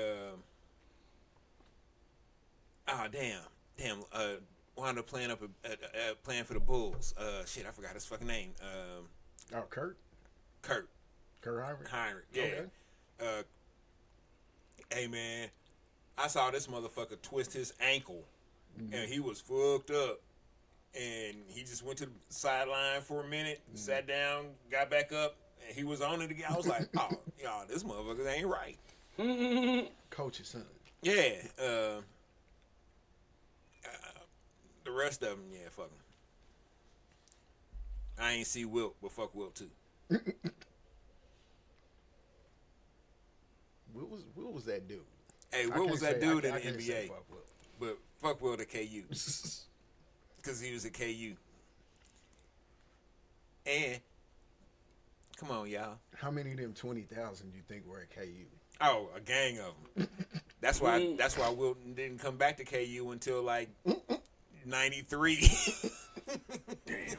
damn. Wound up playing playing for the Bulls. Shit, I forgot his fucking name. Kurt Heinrich. Yeah. Okay. Hey man, I saw this motherfucker twist his ankle, and he was fucked up. And he just went to the sideline for a minute, sat down, got back up, and he was on it again. I was like, oh, y'all, this motherfucker ain't right. Coach's son. Yeah. The rest of them, yeah, fuck them. I ain't see Wilt, but fuck Wilt too. What was that dude? Hey, what was that dude in the NBA? But fuck Wilt at KU. Because he was at KU. And, come on, y'all. How many of them 20,000 do you think were at KU? Oh, a gang of them. That's why Wilton didn't come back to KU until like 93. Damn.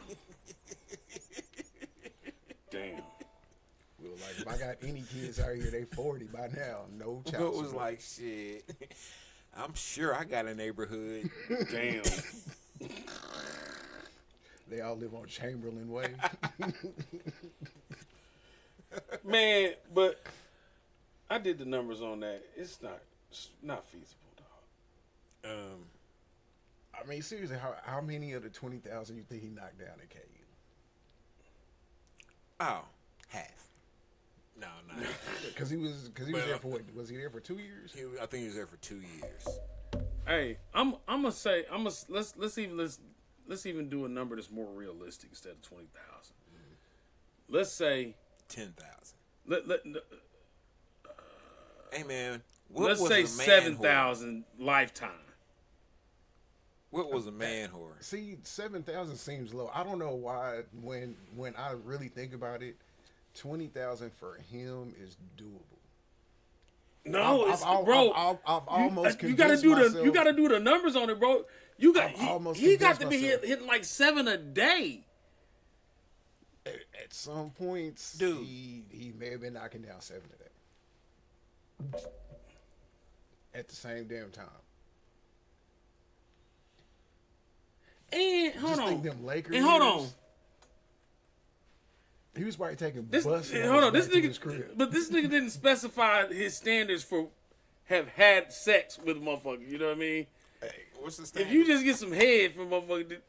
Well, like if I got any kids out here, they 40 by now. No child Wilt was support. like, shit. I'm sure I got a neighborhood. Damn. They all live on Chamberlain Way. Man, but I did the numbers on that. It's not feasible, dog. I mean, seriously, how many of the 20,000 you think he knocked down at KU? Oh, half. No. Because he was there for what? Was he there for 2 years? I think he was there for 2 years. Hey, I'm gonna say let's even do a number that's more realistic instead of 20,000. Let's say 10,000. Hey man, let's say 7,000 lifetime. What was a man whore? See, 7,000 seems low. I don't know why. When I really think about it, 20,000 for him is doable. No, I've almost you gotta do myself. You gotta do the numbers on it, bro. You got he got to be hitting like 7 a day. At some points, dude, he may have been knocking down 7 a day. At the same damn time. And hold on. Think them Lakers and hold years, on. He was probably taking This nigga, but this nigga didn't specify his standards for have had sex with a motherfucker. You know what I mean? Hey, what's the standard? If you just get some head from a motherfucker,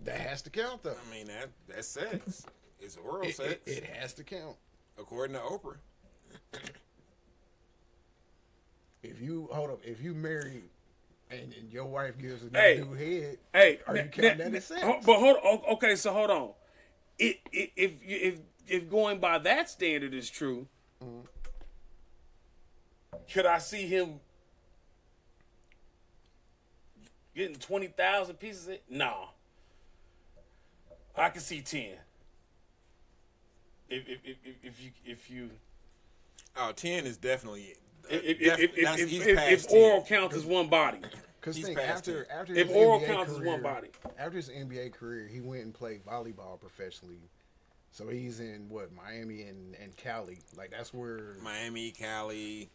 that has to count though. I mean that's sex. It's oral sex. It has to count. According to Oprah. If you marry and your wife gives a dude head, are you counting that as sex? But hold on. Okay, so hold on. If going by that standard is true, could I see him getting 20,000 pieces of it? No. I can see 10. If you 10 is definitely if oral counts as one body. Because He's think past after it. after If his oral NBA counts as career, one body. after his NBA career, he went and played volleyball professionally. So he's in what, Miami and Cali. Like that's where Miami, Cali.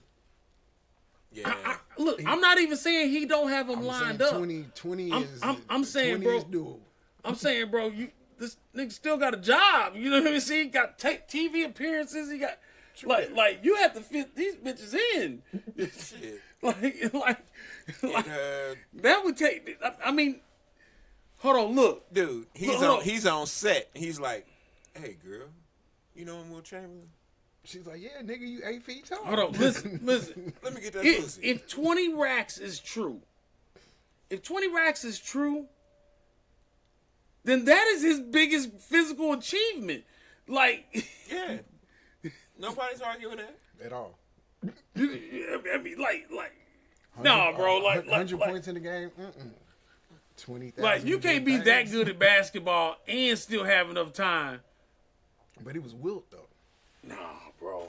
Yeah. Look, I'm not even saying he don't have them I'm lined saying up. 20 is. I'm saying, 20 bro. is doable. I'm saying, bro, this nigga still got a job. You know what I mean? See, he got TV appearances. He got like you have to fit these bitches in. Shit. like that would take. I mean, hold on, look, Dude, he's on set. He's like, hey, girl, you know Will Chamberlain? She's like, yeah, nigga, you 8 feet tall. Hold on, listen. Let me get that pussy. If 20 racks is true, then that is his biggest physical achievement. Like, Yeah. Nobody's arguing that. At all. I mean, like, nah, bro, like 100 points in the game. 20,000. Like, you can't be that good at basketball and still have enough time. But he was Wilt though. Nah, bro.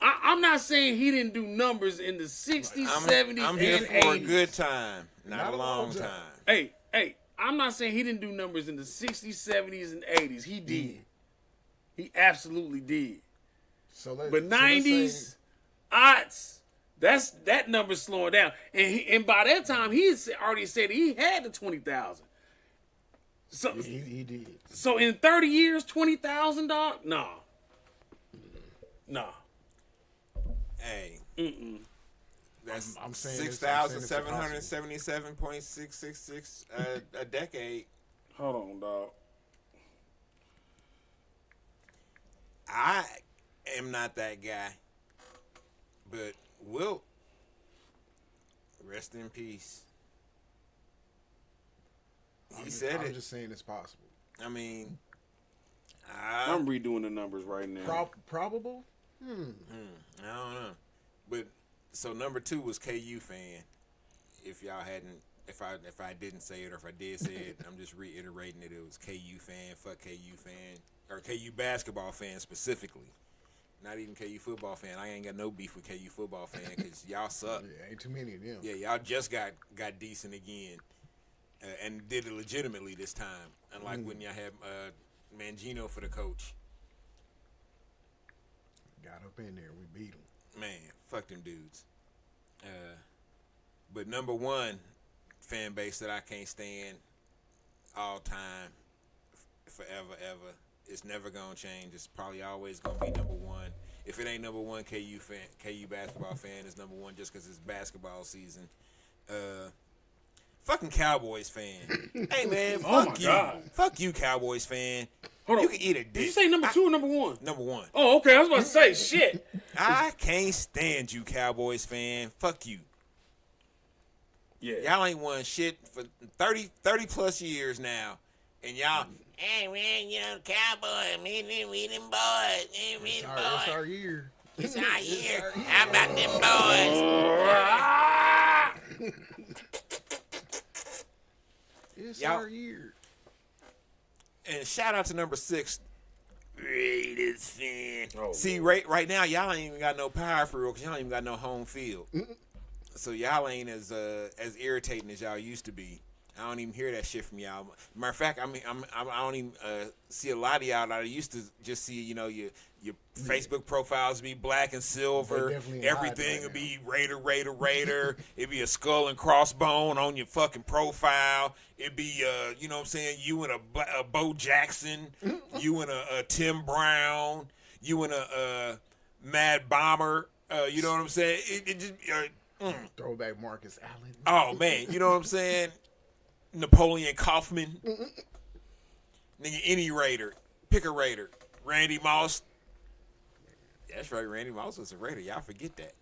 I'm not saying he didn't do numbers in the 60s, 70s, I'm here and for 80s. a good time, not a long time. Hey, I'm not saying he didn't do numbers in the 60s, 70s, and 80s. He did. He absolutely did. But 90s, aughts, that number's slowing down. And by that time, he had already said he had the 20,000. So he did. So in 30 years, $20,000? Nah. Hey. That's I'm saying 6,777.666 a decade. Hold on, dog. I am not that guy. But Wilt, rest in peace. He said I'm it. just saying it's possible. I mean, I'm redoing the numbers right now. Probable? I don't know. But so number 2 was KU fan. If y'all hadn't, if I didn't say it or if I did say it, I'm just reiterating it. It was KU fan. Fuck KU fan or KU basketball fan specifically. Not even KU football fan. I ain't got no beef with KU football fan because y'all suck. Yeah, ain't too many of them. Yeah, y'all just got decent again. And did it legitimately this time. Unlike when y'all had Mangino for the coach. Got up in there. We beat them. Man, fuck them dudes. But number 1 fan base that I can't stand all time, forever, ever, it's never going to change. It's probably always going to be number 1. If it ain't number 1 KU basketball fan, it's number 1 just because it's basketball season. Fucking Cowboys fan. Hey, man, fuck you. God. Fuck you, Cowboys fan. Hold on. You can eat a dick. Did you say number 2 or number 1? Number 1. Oh, okay. I was about to say, shit. I can't stand you, Cowboys fan. Fuck you. Yeah. Y'all ain't won shit for 30 plus years now. And y'all, hey, man, you know, Cowboys, we them boys. It's our year. It's our year. How about them boys? It's Y'all- our year. And shout out to number 6, Raiders fan. Oh, See, right now, y'all ain't even got no power for real because y'all ain't even got no home field. So y'all ain't as irritating as y'all used to be. I don't even hear that shit from y'all. Matter of fact, I don't even see a lot of y'all. I used to just see, you know, your Facebook profiles be black and silver. Everything would be Raider. It'd be a skull and crossbone on your fucking profile. It'd be, you know what I'm saying, you and a Bo Jackson, you and a Tim Brown, you and a Mad Bomber. You know what I'm saying? It just Throwback Marcus Allen. oh man, you know what I'm saying? Napoleon Kaufman. Nigga, any Raider. Pick a Raider. Randy Moss. That's right, Randy Moss was a Raider. Y'all forget that.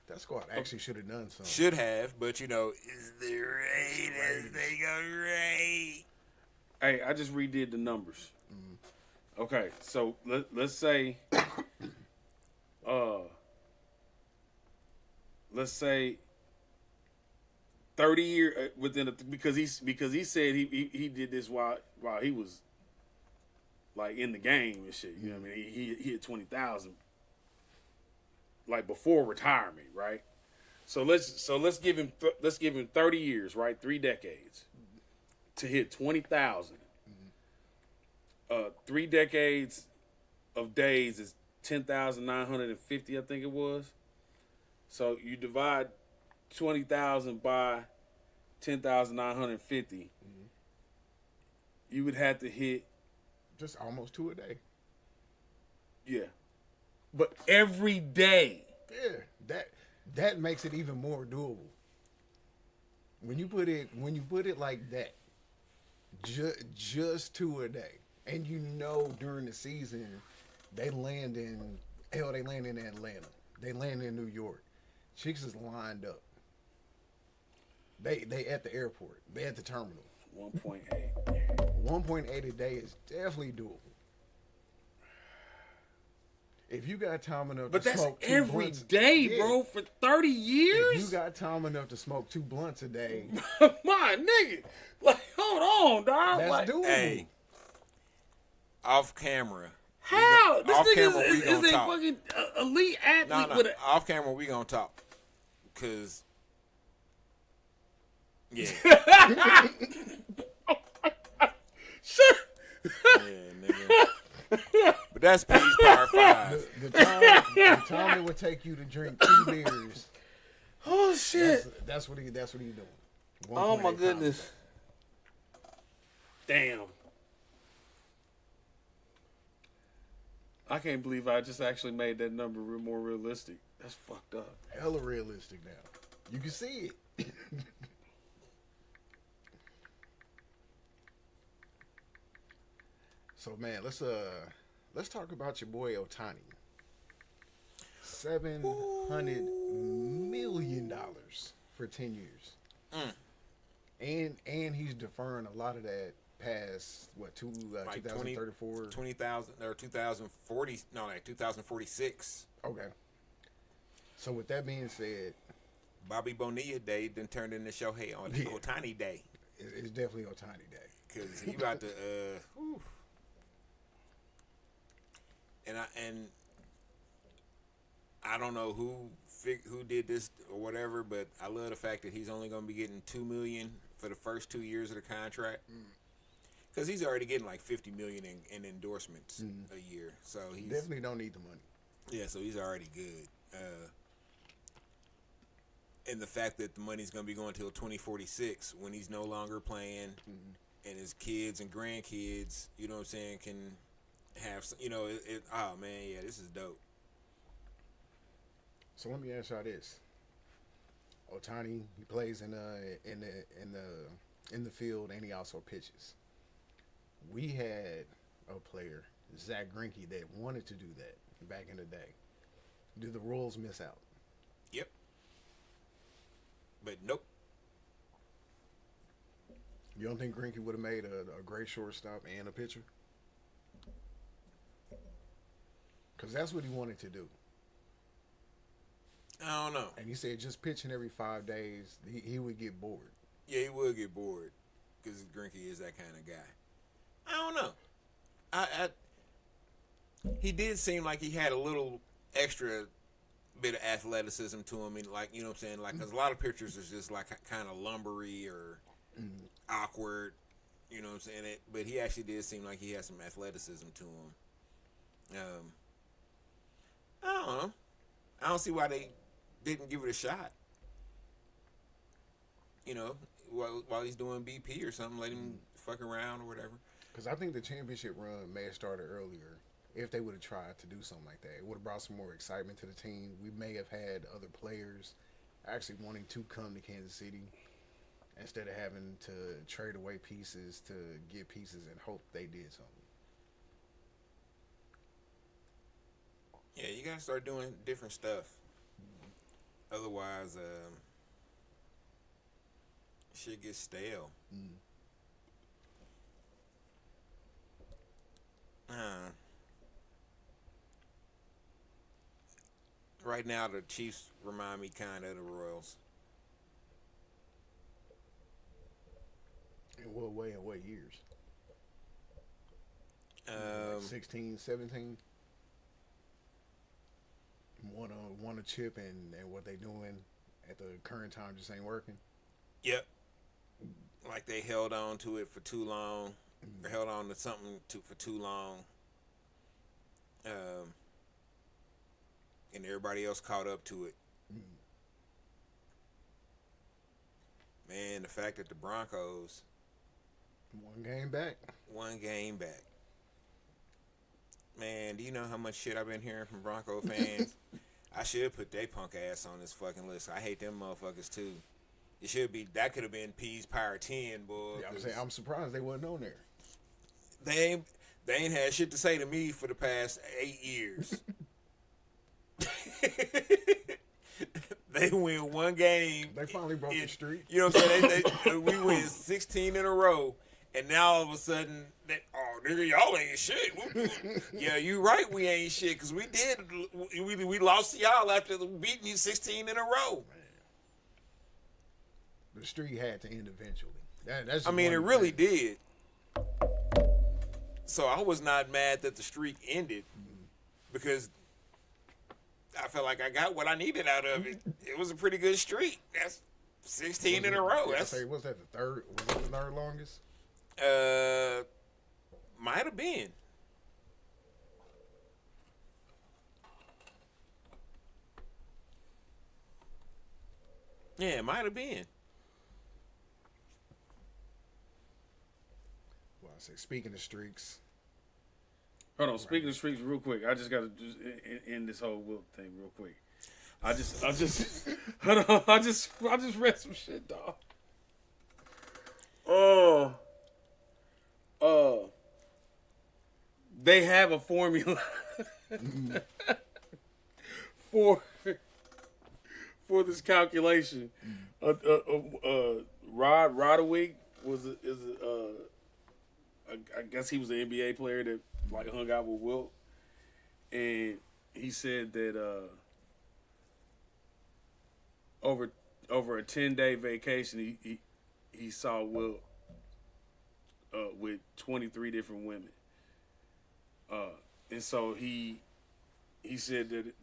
That squad actually should have done something. Should have, but you know, it's the Raiders. They go raid. Hey, I just redid the numbers. Okay, so let's say, let's say 30 years within because he said he did this while he was like in the game and shit. You know what I mean? He hit 20,000 like before retirement, right? So let's give him 30 years, right? 3 decades to hit 20,000. 3 decades of days is 10,950, I think it was. So you divide 20,000 by 10,950. You would have to hit just almost 2 a day. Yeah, but every day. Yeah, that makes it even more doable. When you put it like that, just 2 a day, and during the season they land in Atlanta, they land in New York. Chicks is lined up. They at the airport. They at the terminal. 1.8. 1.8 a day is definitely doable. If you got time enough to smoke 2 every blunts, day, bro, for 30 years? If you got time enough to smoke 2 blunts a day. My nigga. Like, hold on, dog. That's doable. Hey, off camera. How? This off nigga camera, we is gonna a talk. fucking elite athlete with a... Off camera, we gonna talk. Because, yeah. Shut Yeah, nigga. But that's P's Power 5. The time it would take you to drink 2 beers. Oh shit! That's what he's doing. Oh my goodness! Damn! I can't believe I just actually made that number more realistic. That's fucked up. Hella realistic now. You can see it. So man, let's talk about your boy Ohtani. $700 million for 10 years, and he's deferring a lot of that past like 2034, 20,000 or 2040. No, like 2046. Okay. So with that being said, Bobby Bonilla Day then turned into Shohei on Ohtani Day. It's definitely Ohtani Day because he about to. And I don't know who did this or whatever, but I love the fact that he's only going to be getting $2 million for the first 2 years of the contract, because he's already getting like $50 million in endorsements a year. So he definitely don't need the money. Yeah, so he's already good. And the fact that the money's going to be going until 2046 when he's no longer playing, and his kids and grandkids, you know what I'm saying, can have, oh man, yeah, this is dope. So let me ask y'all this: Ohtani, he plays in the field, and he also pitches. We had a player, Zach Greinke, that wanted to do that back in the day. Did the Royals miss out? Yep. But nope. You don't think Greinke would have made a great shortstop and a pitcher? Because that's what he wanted to do. I don't know. And he said just pitching every 5 days, he would get bored. Yeah, he would get bored because Greinke is that kind of guy. I don't know. He did seem like he had a little extra bit of athleticism to him, and like, you know what I'm saying, like, because a lot of pitchers is just like kind of lumbery or awkward, you know what I'm saying. But he actually did seem like he had some athleticism to him. I don't know. I don't see why they didn't give it a shot. You know, while he's doing BP or something, let him fuck around or whatever. Because I think the championship run may have started earlier if they would have tried to do something like that. It would have brought some more excitement to the team. We may have had other players actually wanting to come to Kansas City instead of having to trade away pieces to get pieces and hope they did something. Yeah, you gotta start doing different stuff. Otherwise, shit gets stale. Right now, the Chiefs remind me kind of the Royals. In what way and what years? 16, 17? want a chip, and what they doing at the current time just ain't working. Yep. Like they held on to it for too long, or held on to something for too long, and everybody else caught up to it. Man, the fact that the Broncos One game back. Man, do you know how much shit I've been hearing from Bronco fans? I should put they punk ass on this fucking list. I hate them motherfuckers too. It should be that could have been P's Power 10, boy. Yeah, I'm surprised they wasn't on there. They ain't had shit to say to me for the past 8 years. They win one game. They finally broke the streak. You know what I'm saying? We win 16 in a row, and now all of a sudden, nigga, y'all ain't shit. Yeah, you right, we ain't shit, because we lost to y'all after beating you 16 in a row. Man. The streak had to end eventually. It really did. So I was not mad that the streak ended, because I felt like I got what I needed out of it. It was a pretty good streak. That's 16 in a row. Was that the third? Was that the third longest? Might have been. Yeah, it might have been. Well, I say, speaking of streaks. Hold on. Speaking of streaks, real quick, I just got to just end this whole Wilt thing real quick. I just hold on. I just read some shit, dog. They have a formula for this calculation. Rodawig I guess he was an NBA player that like hung out with Wilt, and he said that over a 10-day vacation he saw Wilt with 23 different women, and so he said that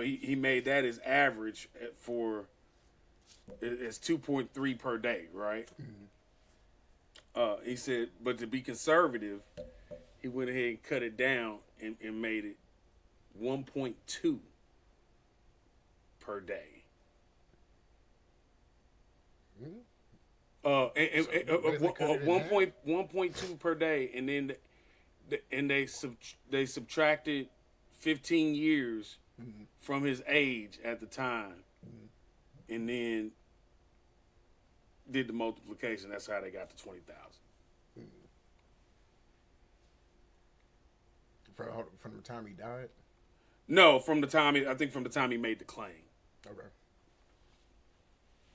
he made that his average for it's 2.3 per day, right? He said, but to be conservative, he went ahead and cut it down and made it 1.2 per day. 1.2 per day, and then they subtracted 15 years from his age at the time, and then did the multiplication. That's how they got to 20,000. From the time he died? No, from the time he made the claim. Okay.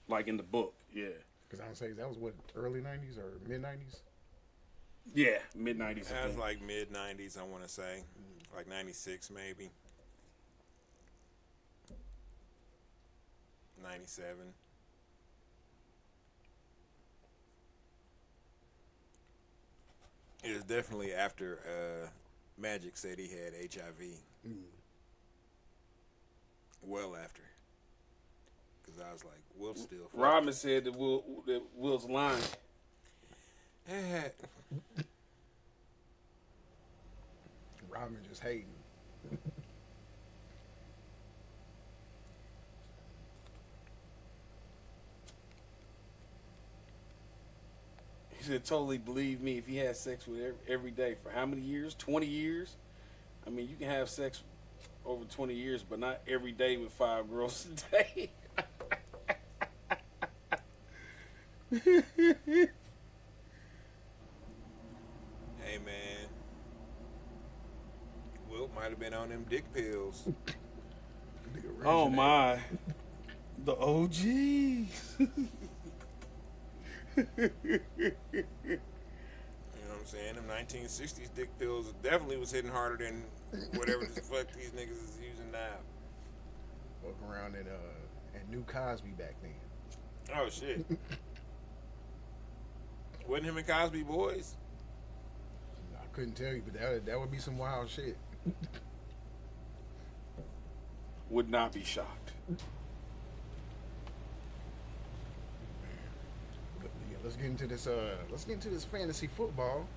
Like in the book, yeah. Because I would say that was what, early 90s or mid 90s? Yeah, mid 90s. That was like mid 90s, I want to say, like 96 maybe, 97. It was definitely after Magic said he had HIV. Well after. Because I was like, Wilt's still fucked. Rodman said that Wilt's lying. Rodman just hating. He said, totally believe me, if he had sex with every day for how many years? 20 years? I mean, you can have sex over 20 years, but not every day with 5 girls a day. Hey, man. Wilt might have been on them dick pills. Oh, my. The OGs. You know what I'm saying? Them 1960s dick pills definitely was hitting harder than whatever the fuck these niggas is using now. Walking around at New Cosby back then. Oh shit. Wasn't him and Cosby boys? I couldn't tell you, but that would be some wild shit. would not be shocked. Yeah, let's get into this. Let's get into this fantasy football.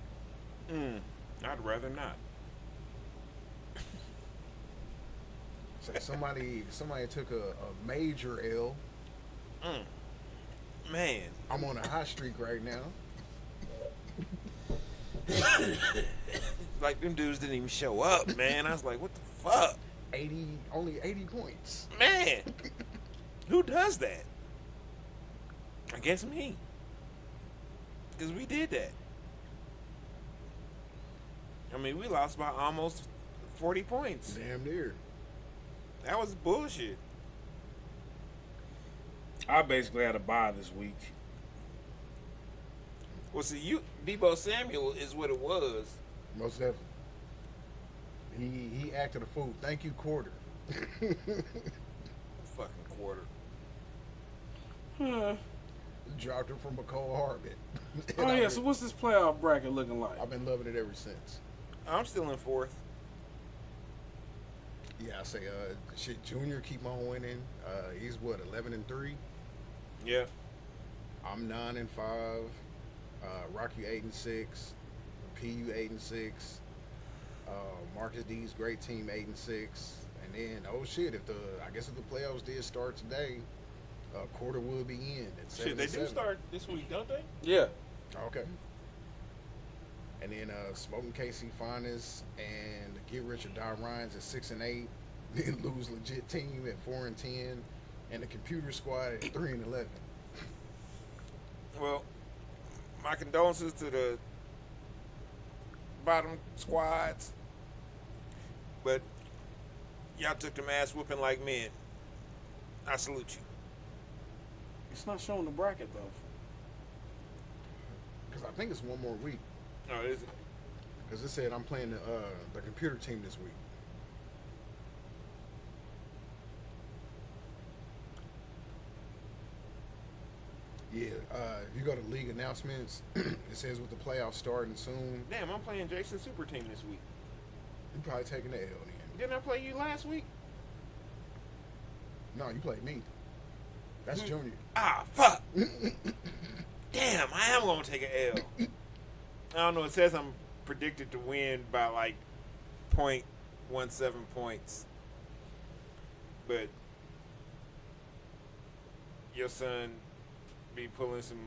I'd rather not. So somebody took a major L. Man, I'm on a hot streak right now. like them dudes didn't even show up, man. I was like, what the fuck? Only 80 points. Man, who does that? I guess me. Because we did that. I mean, we lost by almost 40 points. Damn near. That was bullshit. I basically had a bye this week. Well, see, Debo Samuel is what it was. Most definitely. He acted a fool. Thank you, quarter. Fucking quarter. Dropped it from McCole Harbin. Oh yeah. So what's this playoff bracket looking like? I've been loving it ever since. I'm still in fourth. Yeah, I say, shit, Junior keep on winning. He's what, 11-3. Yeah. I'm 9-5. Rocky 8-6. PU 8-6. Marcus D's great team 8-6. And then, oh shit, if the playoffs did start today, quarter would be in at 7-7. Shit, they do start this week, don't they? Yeah. Okay. And then Smoking KC Finest and Get Rich or Die Ryans at 6-8. Then Lose Legit Team at 4-10. And the Computer Squad at 3-11. Well, my condolences to the bottom squads. But y'all took them ass whooping like men. I salute you. It's not showing the bracket though. Because I think it's one more week. Oh, is it? Because it said I'm playing the computer team this week. Yeah, if you go to league announcements, it says with the playoffs starting soon. Damn, I'm playing Jason's super team this week. You're probably taking the L then. Didn't I play you last week? No, you played me. That's Junior. Ah, fuck. Damn, I am going to take an L. I don't know. It says I'm predicted to win by like 0.17 points. But your son be pulling some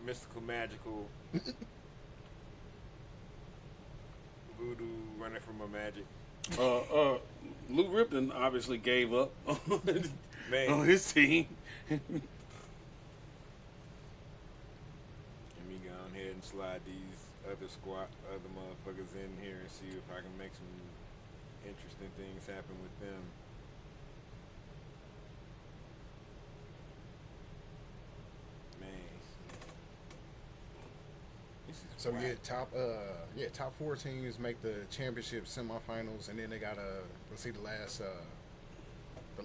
mystical, magical voodoo running from a magic. Lou Ripton obviously gave up Man. on his team. Let me go ahead and slide these other motherfuckers in here and see if I can make some interesting things happen with them. Man. This is So whack. top 4 teams make the championship semifinals, and then they got the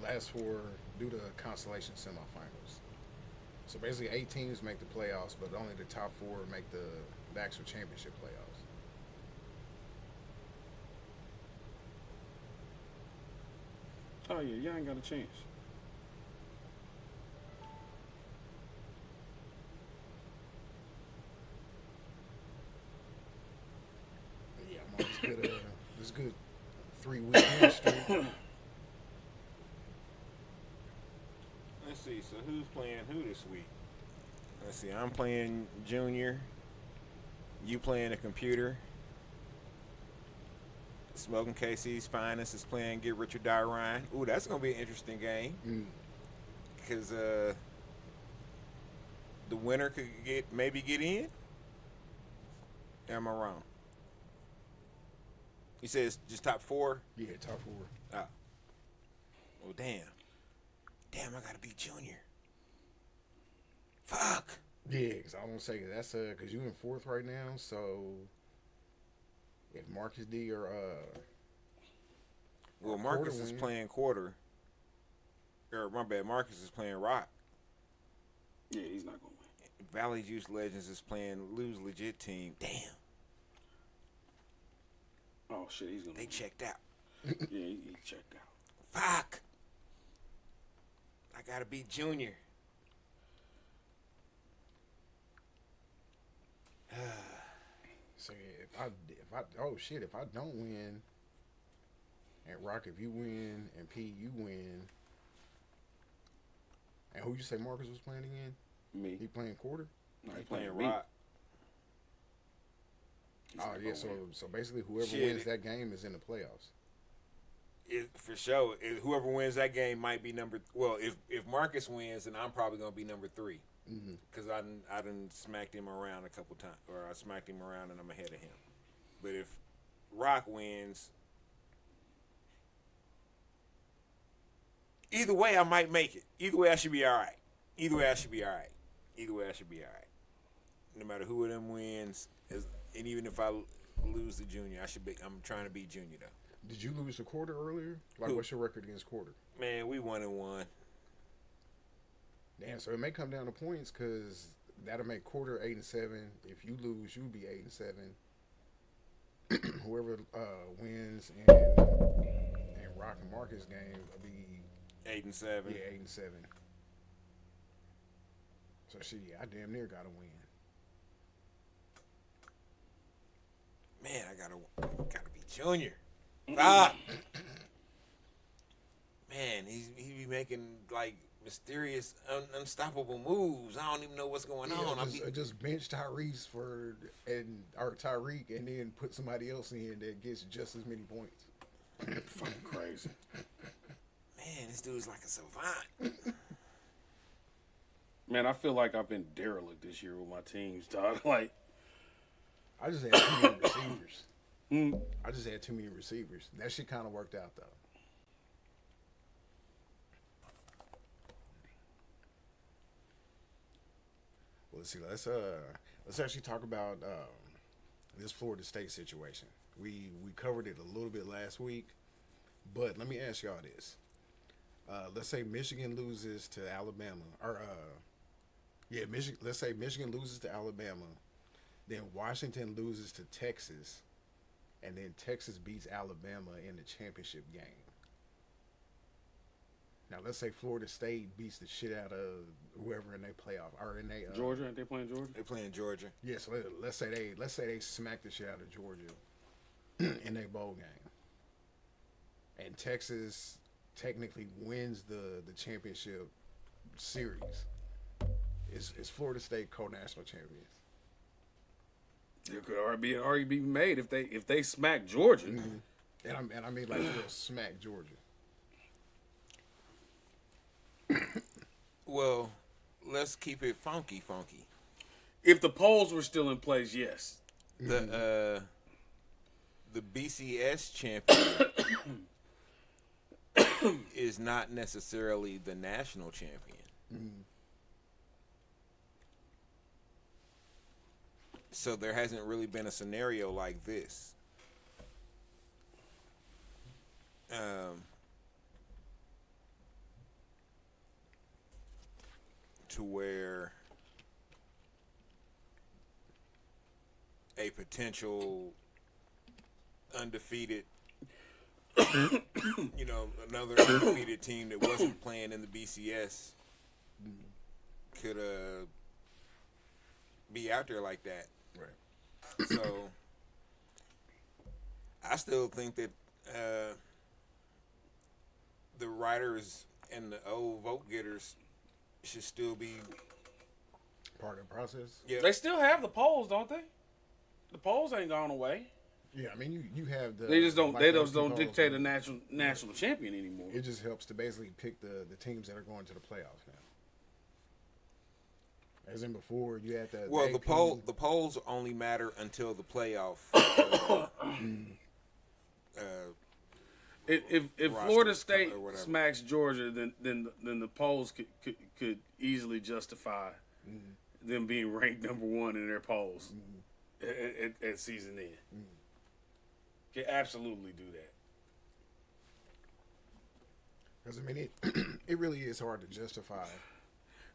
last 4 do the consolation semifinals. So basically 8 teams make the playoffs, but only the top 4 make the actual championship playoffs. Oh yeah, y'all ain't got a chance. Yeah, I'm on this good 3-week win streak. Let's see. So who's playing who this week? Let's see. I'm playing Junior. You playing the computer. Smoking KC's Finest is playing Get Rich or Die Ryan. Ooh, that's gonna be an interesting game. Because the winner could maybe get in. Am I wrong? You said it's just top 4? Yeah, top 4. Ah. Well, damn. Damn, I gotta beat Junior. Fuck. Yeah, because I want to say that's because you in 4th right now. So if Marcus D or Well, Marcus Quarter is win. playing quarter. Or my bad, Marcus is playing rock. Yeah, he's not gonna win. Valley Juice Legends is playing Lose Legit Team. Damn, Oh shit, he's gonna they win. checked out. Yeah, he checked out. Fuck. I gotta beat Junior. So yeah, if I don't win, and Rock, if you win, and P, you win, and who you say Marcus was playing again? Me. He playing quarter? No, he Playing me. Rock. He's Oh not yeah, gonna win. so basically whoever Shit. wins that game is in the playoffs. For sure. Whoever wins that game might be number. Well, if Marcus wins, then I'm probably gonna be number 3. Because I done smacked him around a couple times, or I smacked him around and I'm ahead of him. But if Rock wins, either way I might make it. Either way I should be all right. No matter who of them wins, and even if I lose to Junior, I'm trying to beat Junior though. Did you lose the quarter earlier? Like, Who? what's your record against quarter? Man, we 1-1. Damn, so it may come down to points because that'll make quarter 8-7. If you lose, you'll be 8-7. Whoever wins and Rock and Marcus game will be 8-7. yeah 8-7. So shit, yeah, I damn near gotta win. Man, I gotta be Junior. Ah, man, he be making like mysterious, unstoppable moves. I don't even know what's going on. Just bench Tyreek and then put somebody else in that gets just as many points. Fucking crazy. Man, this dude's like a savant. Man, I feel like I've been derelict this year with my teams, dog. Like, I just had too many receivers. I just had too many receivers. That shit kind of worked out though. Well, let's see. Let's actually talk about this Florida State situation. We covered it a little bit last week, but let me ask y'all this. Let's say Michigan loses to Alabama, or Michigan. Let's say Michigan loses to Alabama, then Washington loses to Texas, and then Texas beats Alabama in the championship game. Now, let's say Florida State beats the shit out of whoever in their playoff or in their Georgia, ain't they playing Georgia? They playing Georgia. Yeah, so let's say they smack the shit out of Georgia in their bowl game, and Texas technically wins the championship series. Is Florida State co-national champions? There could already be an argument made if they smack Georgia. And I mean like real smack Georgia. Well, let's keep it funky. If the polls were still in place, yes. The BCS champion is not necessarily the national champion. So there hasn't really been a scenario like this. To where a potential undefeated, another undefeated team that wasn't playing in the BCS could be out there like that. Right. So I still think that the writers and the old vote getters should still be Part of the process. Yeah. They still have the polls, don't they? The polls ain't gone away. Yeah, I mean you have the. They just don't. like They those just don't polls, dictate a national champion anymore. It just helps to basically pick the teams that are going to the playoffs now. As in before, you had the. Well, AP. the polls only matter until the playoff. If roster Florida State or whatever. smacks Georgia, then the polls could easily justify them being ranked number one in their polls at season end. Can absolutely do that. Because I mean, it really is hard to justify.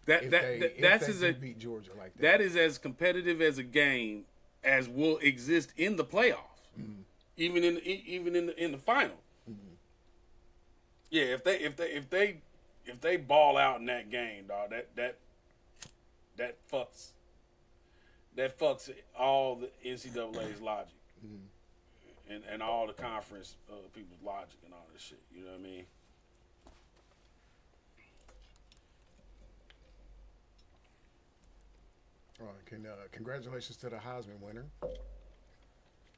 That's if they beat Georgia like that. That is as competitive as a game as will exist in the playoffs, even in the final. Yeah, if they if they ball out in that game, dog, that fucks all the NCAA's logic and all the conference people's logic and all this shit. You know what I mean? Congratulations to the Heisman winner.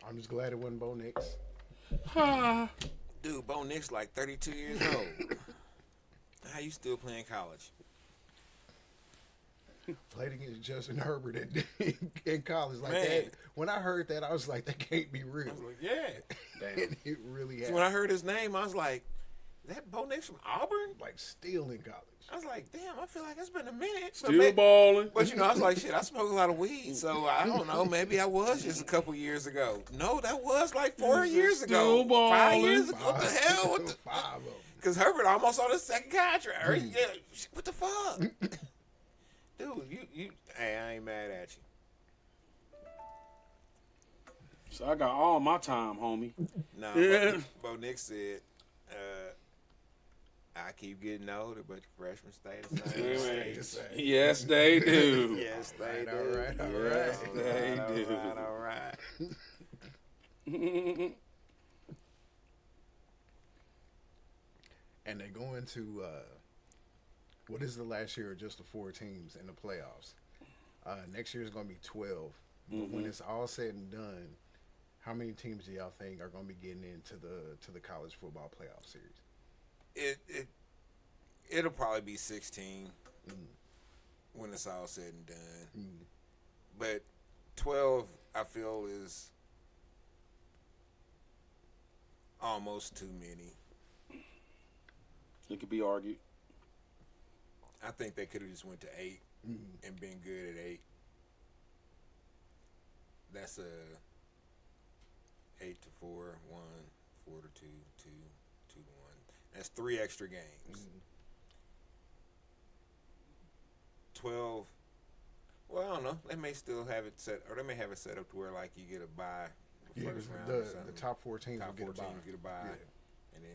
I'm just glad it wasn't Bo Nix. Dude, Bo Nix like 32 years old. How you still playing college? Played against Justin Herbert in college like Man. that. When I heard that, I was like, that can't be real. I was like, yeah. And it really So happened. when I heard his name, I was like, is that Bo Nix from Auburn? Like, still in college. I was like, damn, I feel like it's been a minute. Still balling. But I was like, shit, I smoke a lot of weed, so I don't know. Maybe I was just a couple years ago. No, that was like 4 years ago. Still balling. 5 years ago. What the hell? What the? 5 of them. Because Herbert almost on his second contract. Yeah, what the fuck? Dude, you. Hey, I ain't mad at you. So I got all my time, homie. No, Bo Nix said, I keep getting older, but the freshmen stay the same. Yes, they do. Yes, they do. All right. Yes, they do. All right. And they're going to, what is the last year of just the 4 teams in the playoffs? Next year is going to be 12. But when it's all said and done, how many teams do y'all think are going to be getting into the college football playoff series? It'll probably be 16 when it's all said and done. But 12, I feel, is almost too many. It could be argued. I think they could have just went to 8 and been good at 8. That's 8 to 4, 1, 4 to 2, 2 to 1. That's 3 extra games. 12. Well, I don't know. They may still have it set, or they may have it set up to where like you get a bye the first round. Or something. The top 4 teams Top will 4 get a bye. teams get a bye, Yeah. and then.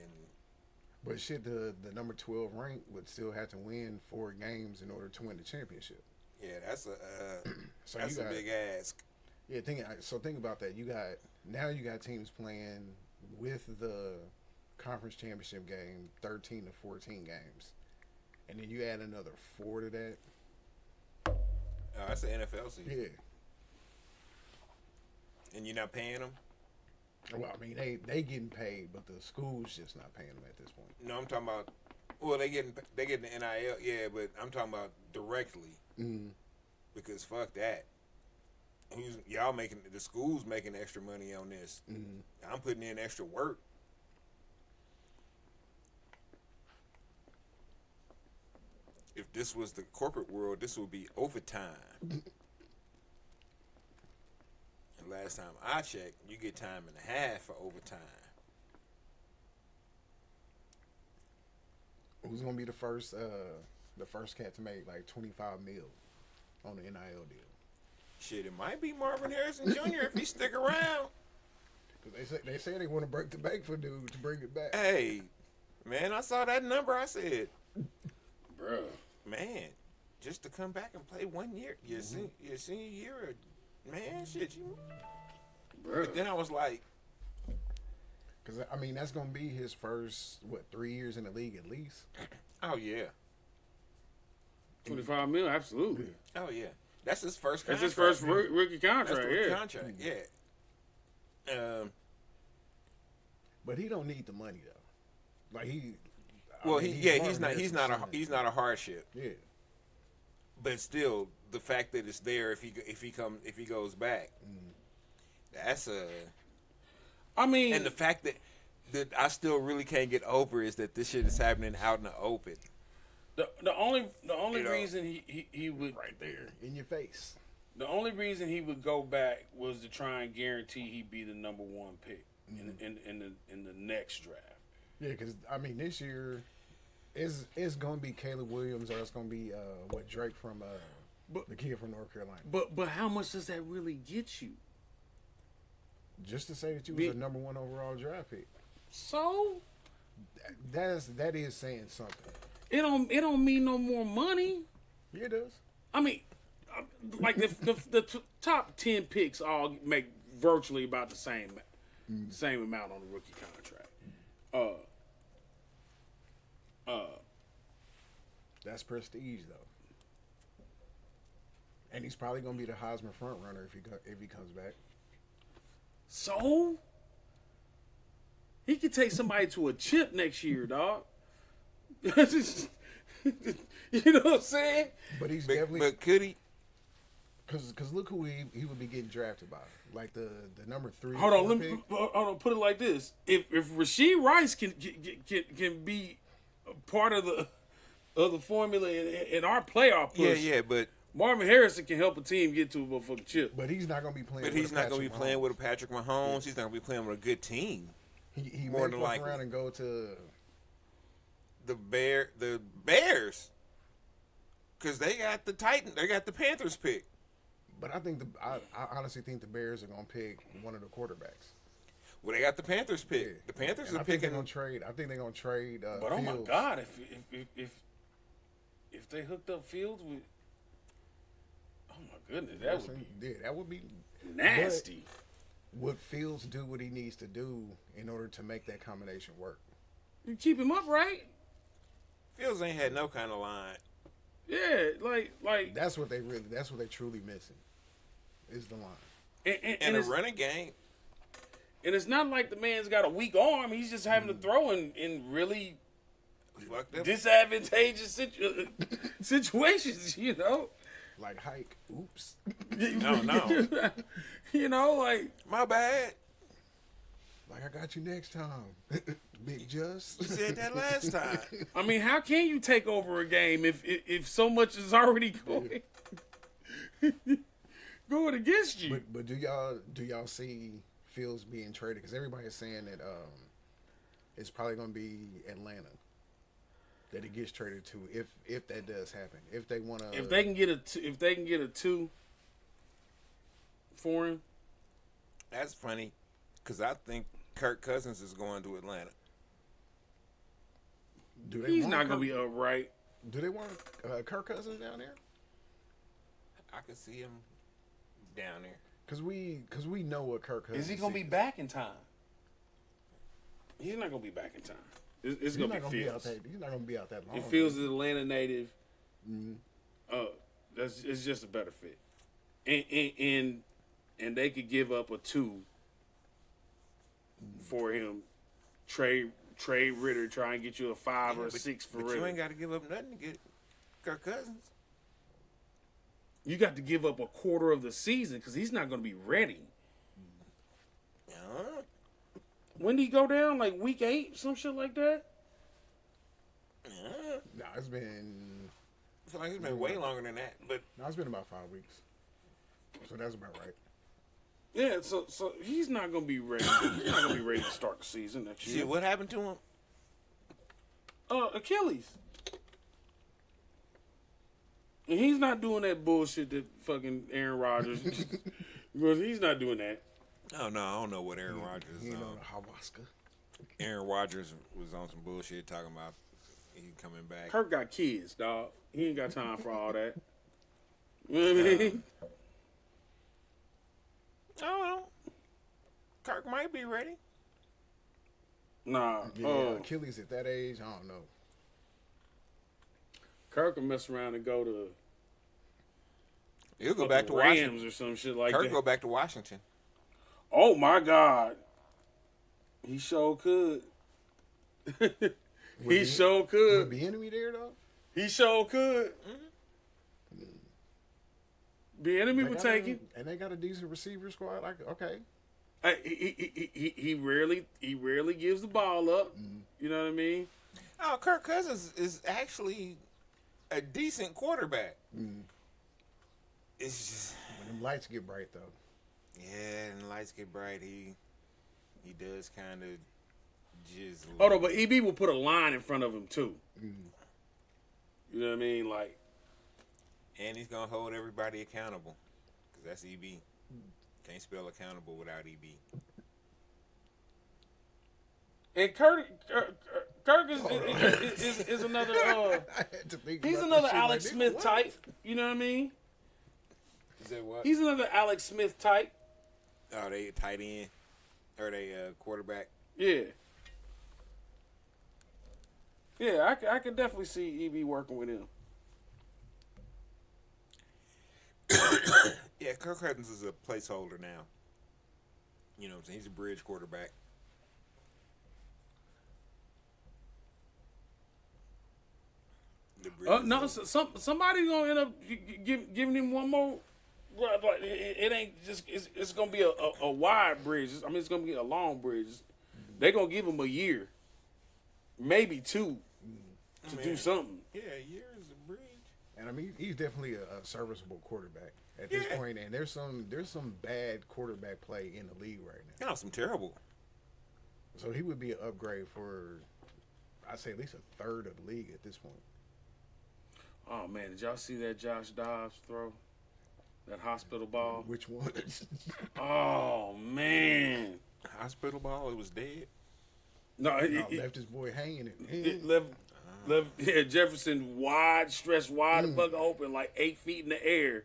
But shit, the number 12 rank would still have to win 4 games in order to win the championship. Yeah, that's a So that's you a got- big ask. Yeah, think about that. You got teams playing with the conference championship game 13 to 14 games, and then you add another 4 to that. Oh, that's an NFL season. Yeah. And you're not paying them? Well, I mean they getting paid, but the school's just not paying them at this point. No, I'm talking about. Well, they getting the NIL, yeah, but I'm talking about directly. Because fuck that. Y'all making the school's making extra money on this. I'm putting in extra work. If this was the corporate world, this would be overtime. And last time I checked, you get time and a half for overtime. Who's gonna be the first cat to make like 25 mil on the NIL deal? Shit, it might be Marvin Harrison Jr. if he stick around. Because they say they want to break the bank for dude to bring it back. Hey, man, I saw that number. I said, Bruh. man, just to come back and play 1 year, your senior year, man, shit, you. Bruh. But then I was like, Because I mean that's gonna be his first 3 years in the league at least. oh yeah, 25 million, absolutely. oh yeah, that's his first. That's Contract. his first rookie contract. That's the rookie Yeah. contract. Yeah. But he don't need the money though. Like he. Well, he's he's Marvin not Harrison. a hardship. Yeah. But still, the fact that it's there if he goes back, that's a. I mean, And the fact that I still really can't get over is that this shit is happening out in the open. the only You know. reason he would Right there in your face. the only reason he would go back was to try and guarantee he'd be the number 1 pick in the next draft. Yeah, because I mean this year it's gonna be Caleb Williams or it's gonna be Drake from the kid from North Carolina. But how much does that really get you? Just to say that you was a number 1 overall draft pick. So That is saying something. it don't mean no more money. Yeah, it does. I mean, like the top 10 picks all make virtually about the same amount on the rookie contract. That's prestige, though. And he's probably gonna be the Heisman front runner if he comes back. So he could take somebody to a chip next year, dog. You know what I'm saying? But he's definitely. But could he? Because look who he would be getting drafted by, like the number 3. Hold on. Put it like this: if Rashee Rice can be a part of the formula in our playoff push, Yeah, but Marvin Harrison can help a team get to a motherfucking chip. But he's not gonna be playing. But he's not going to be playing with a Patrick Mahomes. He's not going to be playing with a good team. He more may than fuck likely. around and go to The Bears, because they got the Panthers pick. But I think I honestly think the Bears are gonna pick one of the quarterbacks. Well, they got the Panthers pick. Yeah. The Panthers And are I think they're picking. gonna trade. I think they're gonna trade. But oh my Fields. God, if they hooked up Fields with, oh my goodness, that would be that would be nasty. But would Fields do what he needs to do in order to make that combination work? You keep him upright. Fields ain't had no kind of line. Yeah, like That's what they truly missing, is the line. And a running game. And it's not like the man's got a weak arm. He's just having to throw in really Fucked up. disadvantageous situations, you know? Like hike. Oops. No. You know, like, My bad. Like I got you next time, Big Just. You said that last time. I mean, how can you take over a game if so much is already going against you? But do y'all see Fields being traded? Because everybody's saying that it's probably going to be Atlanta that it gets traded to if that does happen. If they want to, if they can get a 2 for him, That's funny, because I think Kirk Cousins is going to Atlanta. he's not going to be upright. Do they want Kirk Cousins down there? I could see him down there. Because we know what Kirk Cousins Is he going to be back in time? He's not going to be back in time. It's going to be Fields. He's not going to be out that long. If Fields is Atlanta native, it's just a better fit. And they could give up a 2 for him. Trade Ritter, try and get you a 5 or a 6 for But Ritter. you ain't got to give up nothing to get Kirk Cousins. You got to give up a quarter of the season because he's not going to be ready. When did he go down? Like week 8, some shit like that? No, it's been. I feel like it's been way longer than that. But No, it's been about 5 weeks. So that's about right. Yeah, so he's not going to be ready. He's not going to be ready to start the season next year. shit, what happened to him? Achilles. And he's not doing that bullshit that fucking Aaron Rodgers. Because he's not doing that. Oh no, I don't know what Aaron Rodgers. He ain't on the Hawaska. Aaron Rodgers was on some bullshit talking about he coming back. Kirk got kids, dog. He ain't got time for all that. You know what I mean? I don't know. Kirk might be ready. Nah. Yeah, Achilles at that age, I don't know. Kirk will mess around and go to He'll go back to Rams Washington. or some shit like Kirk that. go back to Washington. Oh my God. He sure could. He sure Would could. be enemy there though? He sure could. The enemy They would got take a- him. And they got a decent receiver squad. Like, okay. He rarely gives the ball up. You know what I mean? Oh, Kirk Cousins is actually a decent quarterback. It's just When them lights get bright though. yeah, and the lights get bright. He does kind of jizzle. Hold on, but EB will put a line in front of him too. You know what I mean? Like, And he's gonna hold everybody accountable, cause that's EB. Can't spell accountable without EB. And Kirk is another. I had to think He's about another that shit, Alex like, nigga, Smith what? type. You know what I mean? Is that what? He's another Alex Smith type. Oh, they tight end or they quarterback. Yeah. Yeah, I can definitely see EB working with him. Yeah, Kirk Cousins is a placeholder now. You know what I'm saying? He's a bridge quarterback. No, somebody's gonna end up giving him one more. But it ain't just. It's gonna be a wide bridge. I mean, it's gonna be a long bridge. They're gonna give him a year, maybe two, to do something. Yeah, a year is a bridge. And I mean, he's definitely a serviceable quarterback at this point. And there's some bad quarterback play in the league right now. No, some terrible. So he would be an upgrade for, I'd say, at least a third of the league at this point. Oh man, did y'all see that Josh Dobbs throw? That hospital ball? Which one? Oh man. Hospital ball, it was dead. No, left his boy hanging. It left Jefferson stretched wide the fuck open, like 8 feet in the air.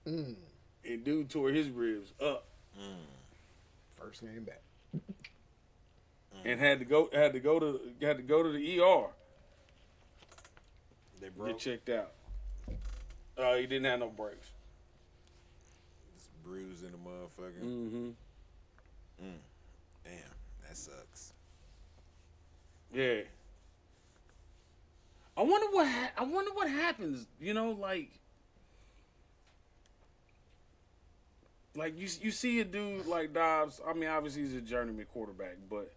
And dude tore his ribs up. First game back. And had to go to the ER. They broke. Get checked out. He didn't have no brakes. Just bruised in the motherfucker. Mm-hmm. Damn, that sucks. Yeah. I wonder what happens. You know, like you see a dude like Dobbs. I mean, obviously he's a journeyman quarterback, but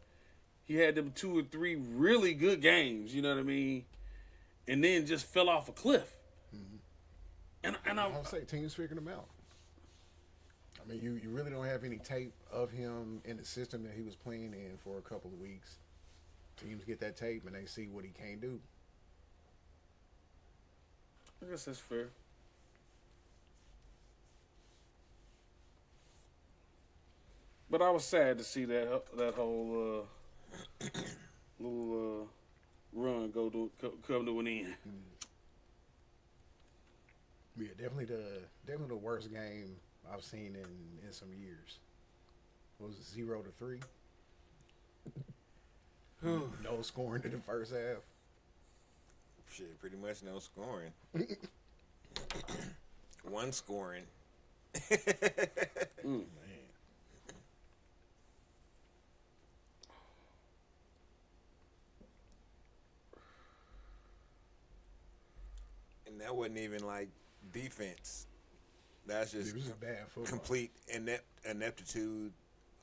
he had them 2 or 3 really good games. You know what I mean? And then just fell off a cliff. And I'll say teams figuring him out. I mean, you really don't have any tape of him in the system that he was playing in for a couple of weeks. Teams get that tape and they see what he can't do. I guess that's fair. But I was sad to see that whole little run come to an end. Yeah, definitely the worst game I've seen in some years. What was it, 0-3? No scoring in the first half. Shit, pretty much no scoring. One scoring. Man. And that wasn't even like defense. That's just It was just bad football. complete ineptitude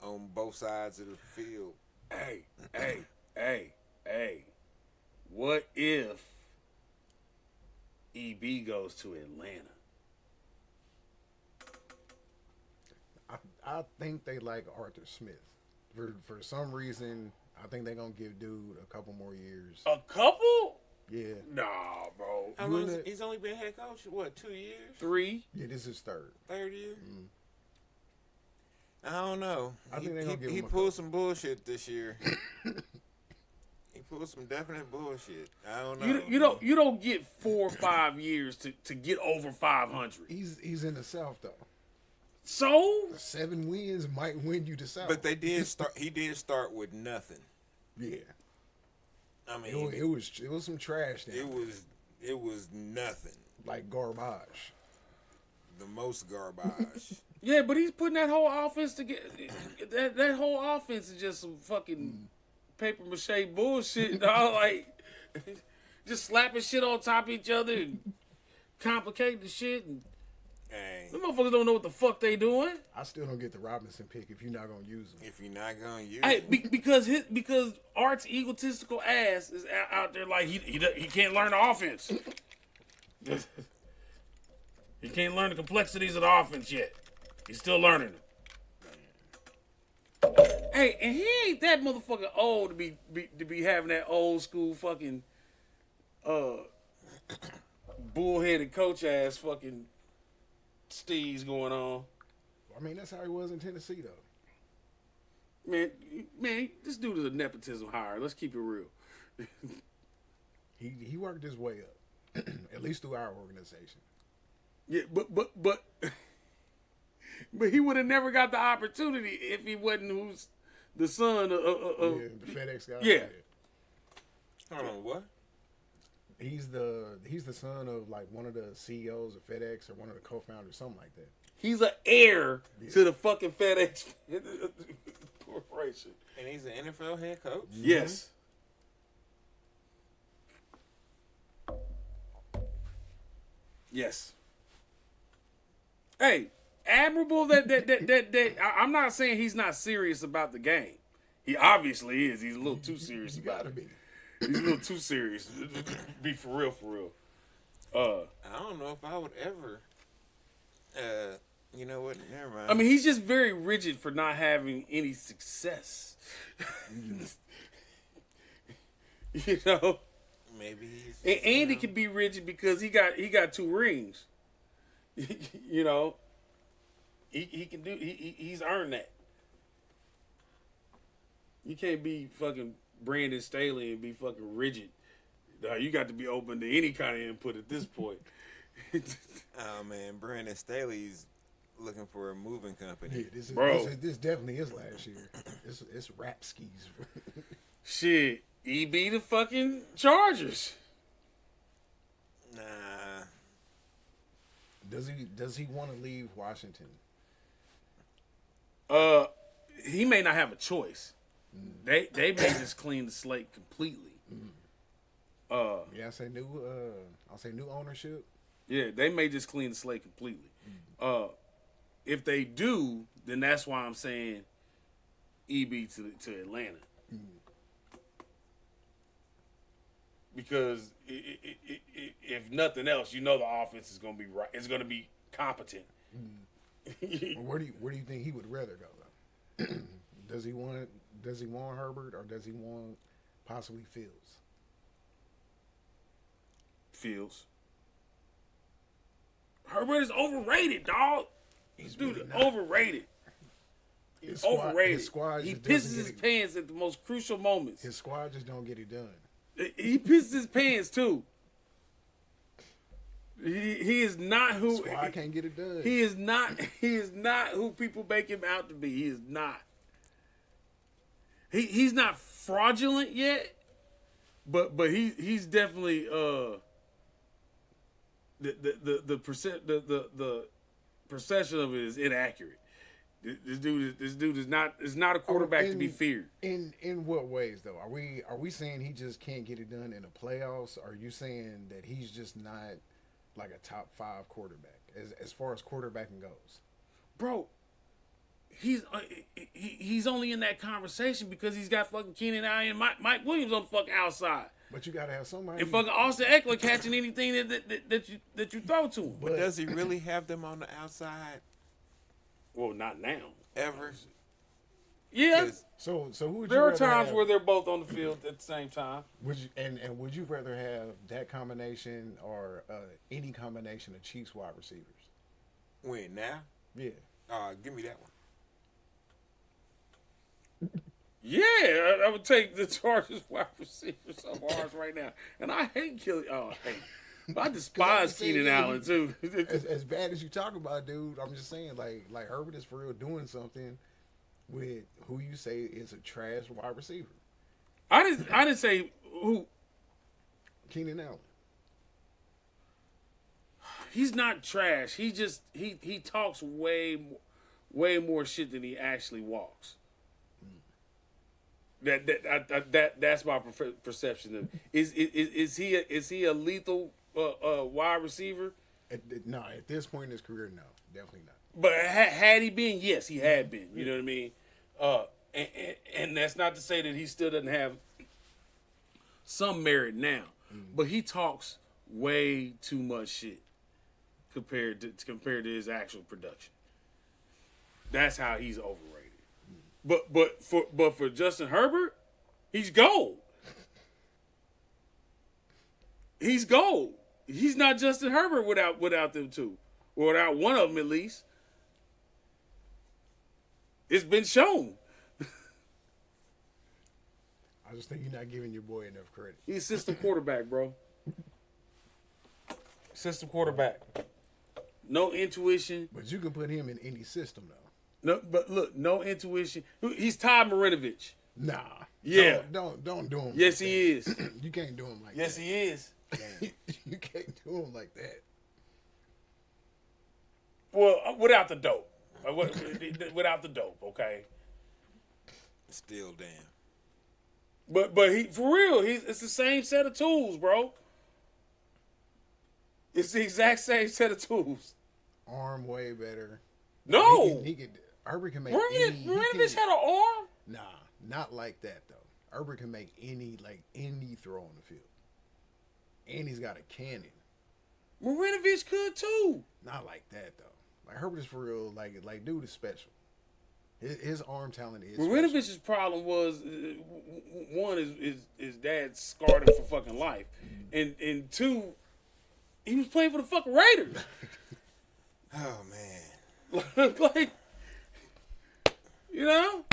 on both sides of the field. Hey. What if EB goes to Atlanta? I think they like Arthur Smith. For some reason, I think they're going to give dude a couple more years. A couple? Yeah. Nah, bro. How long he's only been head coach? What, 2 years? 3? Yeah, this is his third. Third year? I don't know. I think they're gonna give him he a pulled some bullshit this year. He pulled some definite bullshit. I don't know. You don't get 4 or 5 years to get over 500. He's in the South, though. So 7 wins might win you the South. But they did start. He did start with nothing. Yeah. I mean, It was some trash there. it was nothing. Like garbage. The most garbage. yeah, but he's putting that whole offense together. That whole offense is just some fucking paper mache bullshit, dog. Like just slapping shit on top of each other and complicating the shit. And Hey, them motherfuckers don't know what the fuck they doing. I still don't get the Robinson pick if you're not gonna use him. if you're not gonna use Hey, it, because Art's egotistical ass is out there like he can't learn the offense. He can't learn the complexities of the offense yet. He's still learning them. Hey, and he ain't that motherfucker old to be having that old school fucking bullheaded coach ass fucking steez going on. I mean, that's how he was in Tennessee, though. Man, this dude is a nepotism hire. Let's keep it real. He worked his way up, at least through our organization. Yeah, but he would have never got the opportunity if he wasn't who's the son of the FedEx guy. Yeah. Hold on, what? He's the son of like one of the CEOs of FedEx or one of the co-founders, something like that. He's an heir to the fucking FedEx corporation. And he's an NFL head coach? Yes. Yes. Hey, admirable that I'm not saying he's not serious about the game. He obviously is. He's a little too serious You about gotta it. be. He's a little too serious. Be for real, for real. I don't know if I would ever. You know what? Never mind. I mean, he's just very rigid for not having any success. You know, maybe he's. and Andy can be rigid because he got 2 rings. You know, he can do. He's earned that. You can't be fucking Brandon Staley and be fucking rigid. You got to be open to any kind of input at this point. Oh man, Brandon Staley's looking for a moving company. Yeah, this definitely is last year. It's rap skis. Shit, he be the fucking Chargers. Nah. Does he want to leave Washington? He may not have a choice. They may just clean the slate completely. Yeah, I'll say new ownership. Yeah, they may just clean the slate completely. If they do, then that's why I'm saying EB to Atlanta. Because if nothing else, you know the offense is going to be right. It's going to be competent. Where do you think he would rather go though? Does he want Herbert or does he want possibly Fields? Fields. Herbert is overrated, dog. This dude is overrated. He's overrated. His squad He just pisses doesn't his pants at the most crucial moments. His squad just don't get it done. He pisses his pants too. He is not who. Squad can't get it done. He is not. He is not who people make him out to be. He is not. He's not fraudulent yet, but he's definitely the perception of it is inaccurate. This dude is not a quarterback to be feared. In what ways though? Are we saying he just can't get it done in the playoffs? Or are you saying that he's just not like a top 5 quarterback as far as quarterbacking goes? Bro, he's only in that conversation because he's got fucking Keenan Allen and Mike Williams on the fucking outside. But you gotta have somebody. And fucking Austin Eckler catching anything that you throw to him. But does he really have them on the outside? Well, not now. Ever? Yeah. So who would you There are rather times have? where they're both on the field at the same time. Would you would you rather have that combination or any combination of Chiefs wide receivers? When now? Yeah. Give me that one. Yeah, I would take the Chargers wide receivers so hard right now. And I hate Kelly. Oh, I hate. But I despise Keenan Allen too. as bad as you talk about, dude, I'm just saying, like Herbert is for real doing something with who you say is a trash wide receiver. I didn't say who. Keenan Allen. He's not trash. He just he talks way more shit than he actually walks. That's my perception of. Is he a lethal wide receiver? No, at this point in his career, no, definitely not. But had he been, yes, he had been. You know what I mean? And that's not to say that he still doesn't have some merit now, but he talks way too much shit compared to his actual production. That's how he's overrated. But for Justin Herbert, he's gold. He's gold. He's not Justin Herbert without them two, or without one of them at least. It's been shown. I just think you're not giving your boy enough credit. He's a system quarterback, bro. System quarterback. No intuition. But you can put him in any system, though. No, but look, no intuition. He's Todd Marinovich. Nah. Yeah. Don't do him. Yes, like he that. is. You can't do him like Yes, that. he is. You can't do him like that. Well, without the dope. Without the dope, okay? Still damn. But he, for real, it's the same set of tools, bro. It's the exact same set of tools. Arm way better. No. Herbert can make Marinovich had an arm? Nah, not like that though. Herbert can make any throw on the field. And he's got a cannon. Marinovich could too. Not like that though. Like Herbert is for real. Like dude is special. His arm talent is. Marinovich's problem was one is his dad scarred him for fucking life, and two, he was playing for the fucking Raiders. Oh man. Like, you know.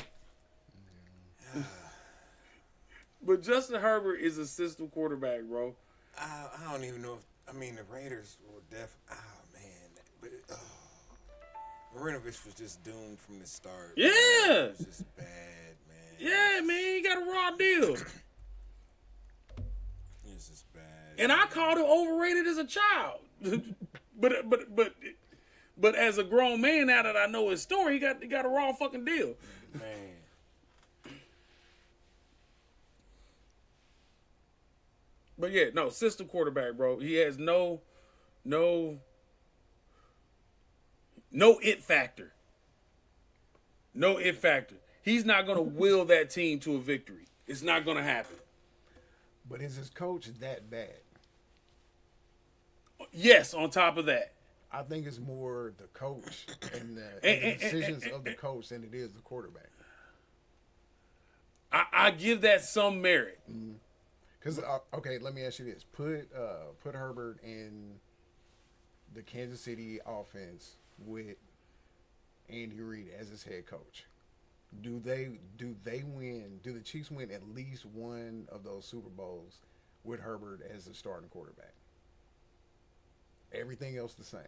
But Justin Herbert is a system quarterback, bro. I don't even know if the Raiders were oh man, but Marinovich was just doomed from the start. Yeah, it was just bad, man. Yeah, man, he got a raw deal. This is bad. And I called him overrated as a child, but as a grown man, now that I know his story, he got a raw fucking deal. Man. But yeah, no, system quarterback, bro. He has no it factor. No it factor. He's not going to will that team to a victory. It's not going to happen. But is his coach that bad? Yes, on top of that. I think it's more the coach and the decisions of the coach than it is the quarterback. I give that some merit. Because okay, let me ask you this: put Herbert in the Kansas City offense with Andy Reid as his head coach. Do they win? Do the Chiefs win at least one of those Super Bowls with Herbert as the starting quarterback? Everything else the same.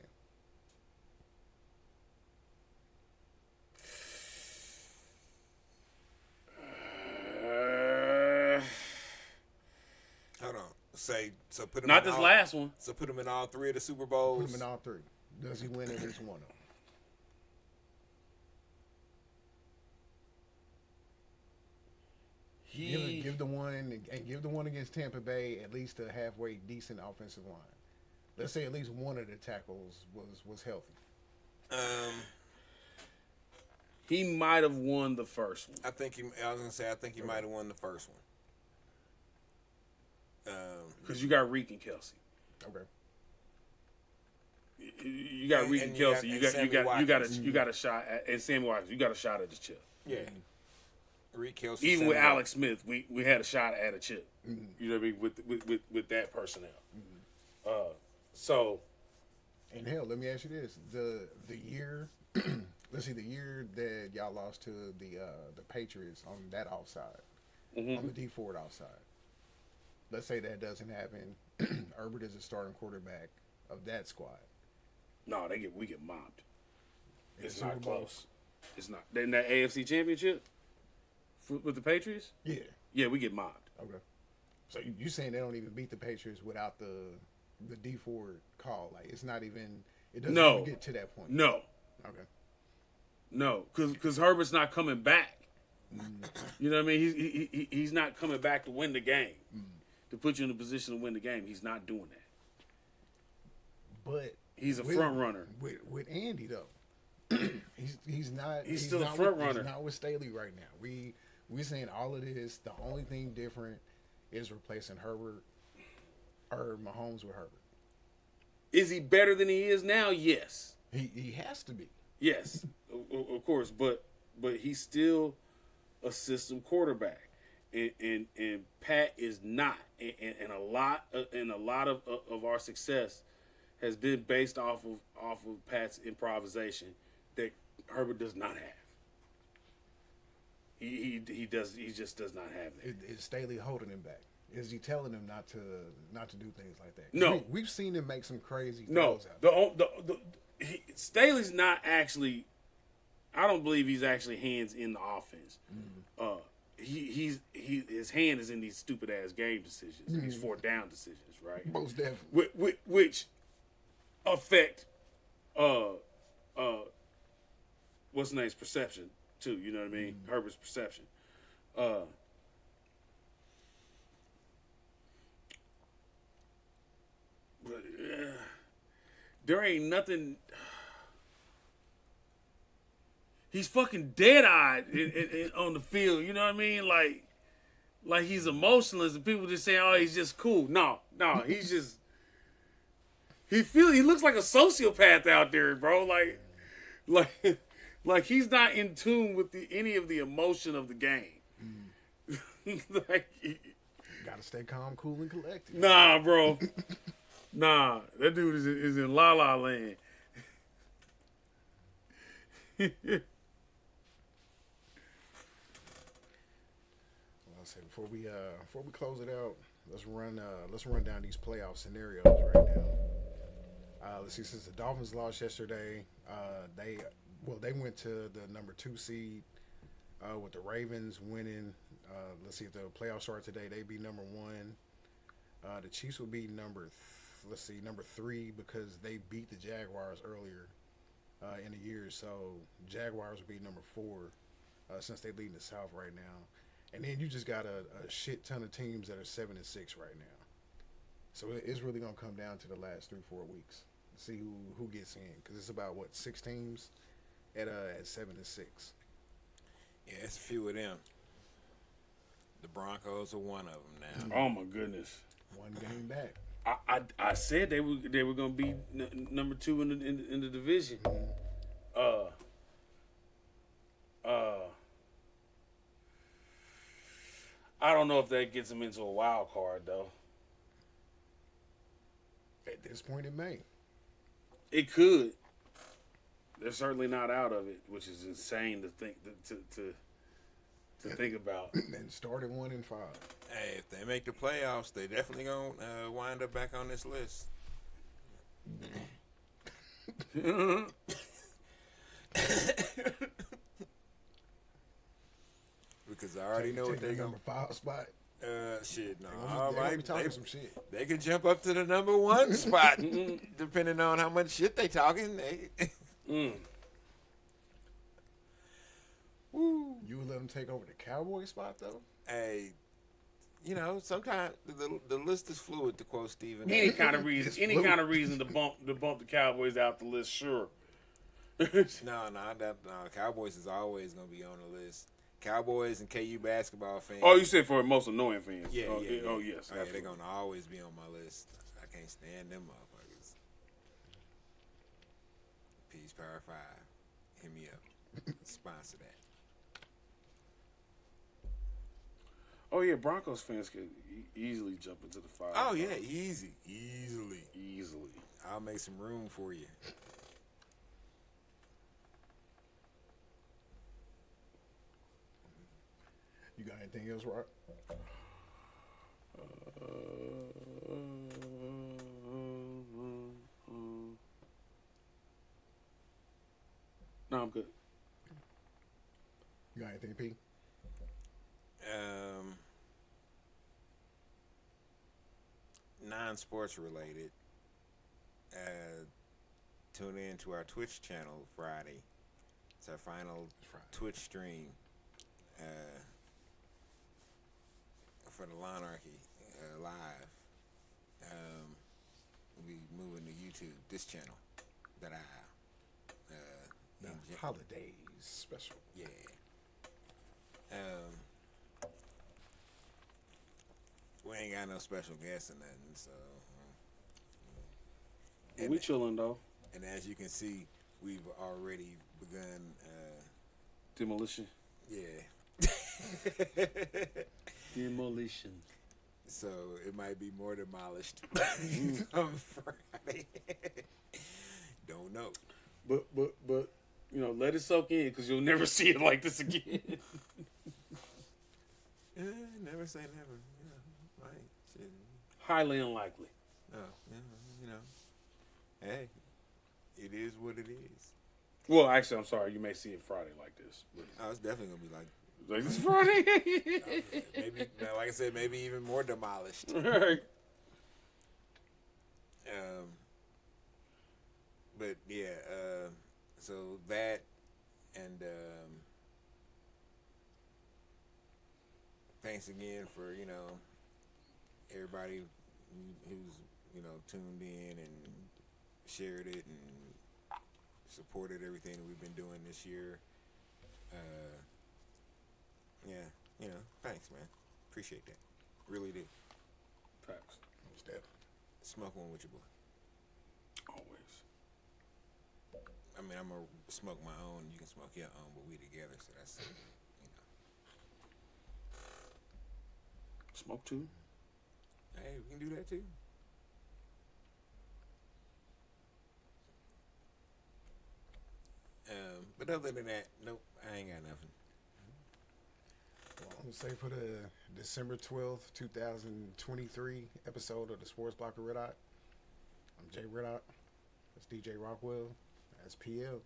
Hold on. So put him Not in this last one. So put him in all three of the Super Bowls. Put him in all three. Does he win at least one of them? Give the one against Tampa Bay at least a halfway decent offensive line. Let's say at least one of the tackles was healthy. He might have won the first one. I think he might have won the first one. Because you got Reek and Kelsey. Okay. You got Reek and Kelsey. You got a shot at, and Sammy Watkins. You got a shot at the chip. Yeah. Reek Kelsey. Even with Alex Smith, we had a shot at a chip. Mm-hmm. You know what I mean? With that personnel. Mm-hmm. So. And hell, let me ask you this: the year, let's see, the year that y'all lost to the Patriots on that offside, on the D Ford offside. Let's say that doesn't happen. Herbert is a starting quarterback of that squad. No, we get mobbed. It's not close. It's not. In that AFC Championship with the Patriots? Yeah. Yeah, we get mobbed. Okay. So you saying they don't even beat the Patriots without the D Ford call? Like it doesn't even get to that point. No. Okay. No, because Herbert's not coming back. You know what I mean? He's not coming back to win the game. To put you in a position to win the game. He's not doing that. But he's a front runner. With Andy though. he's not. He's still a front runner. He's not with Staley right now. We saying all of this. The only thing different is replacing Herbert or Mahomes with Herbert. Is he better than he is now? Yes. He has to be. Yes, of course. But he's still a system quarterback, and Pat is not. And a lot of our success has been based off of Pat's improvisation that Herbert does not have. He just does not have that. Is Staley holding him back? Is he telling him not to do things like that? No. We've seen him make some crazy No, throws out there. Staley's not actually. I don't believe he's actually hands in the offense. His hand is in these stupid ass game decisions, these 4th down decisions, right? Most definitely. Which affect what's the name's perception too. You know what I mean? Herbert's perception. But there ain't nothing. He's fucking dead-eyed on the field. You know what I mean? Like he's emotionless, and people just say, "Oh, he's just cool." No, he's just. He looks like a sociopath out there, bro. Like he's not in tune with any of the emotion of the game. Gotta stay calm, cool, and collected. Nah, bro. Nah, that dude is in La La Land. Before we close it out, let's run down these playoff scenarios right now. Let's see. Since the Dolphins lost yesterday, they went to the number 2 seed with the Ravens winning. Let's see if the playoffs start today. They be number 1. The Chiefs will be number 3 because they beat the Jaguars earlier in the year. So Jaguars will be number 4 since they lead the South right now. And then you just got a shit ton of teams that are 7-6 right now. So it's really gonna come down to the last 3-4 weeks. See who gets in, because it's about 6 teams at 7-6. Yeah, it's a few of them. The Broncos are one of them now. Oh my goodness! One game back. I said they were gonna be number 2 in the division. I don't know if that gets them into a wild card though. At this point, it may. It could. They're certainly not out of it, which is insane to think to think about. And started 1-5. Hey, if they make the playoffs, they definitely gonna wind up back on this list. Because I already know what they're number 5 spot. Shit, no. They be talking some shit. They can jump up to the number 1 spot, depending on how much shit they talking. Woo. You would let them take over the Cowboy spot though? Hey, sometimes the list is fluid, to quote Steven. Any kind of reason to bump the Cowboys out the list, sure. No, Cowboys is always gonna be on the list. Cowboys and KU basketball fans. Oh, you said for most annoying fans. Yeah. Oh, yes. Yeah, they're gonna always be on my list. I can't stand them motherfuckers. Peace Power 5. Hit me up. Sponsor that. Oh yeah, Broncos fans could easily jump into the 5. Oh yeah, easily. I'll make some room for you. You got anything else, Rock? No, I'm good. You got anything, P? Non-sports related. Tune in to our Twitch channel Friday. It's our final Twitch stream for the Lonarchy live. We'll be moving to YouTube, this channel that I The holidays special. Yeah. We ain't got no special guests or nothing, so. We chilling though. And as you can see, we've already begun Demolition. Yeah. Demolition. So it might be more demolished on Friday. Don't know. But let it soak in, because you'll never see it like this again. say never. You know, like shit. Highly unlikely. No, you know. Hey, it is what it is. Well, actually, I'm sorry. You may see it Friday like this. But Oh, it's definitely gonna be like this Friday. maybe, like I said, maybe even more demolished. Right. But yeah, so that and thanks again for everybody who's tuned in and shared it and supported everything that we've been doing this year. Yeah, thanks, man. Appreciate that. Really do. Facts. Smoke one with your boy. Always. I mean, I'm gonna smoke my own. You can smoke your own, but we together, so that's Smoke too. Hey, we can do that too. But other than that, nope, I ain't got nothing. Well, I'm gonna say for the December 12th, 2023 episode of the Sports Block of Red Eye, I'm J-Ritoc. That's DJ Rockwell. That's PL.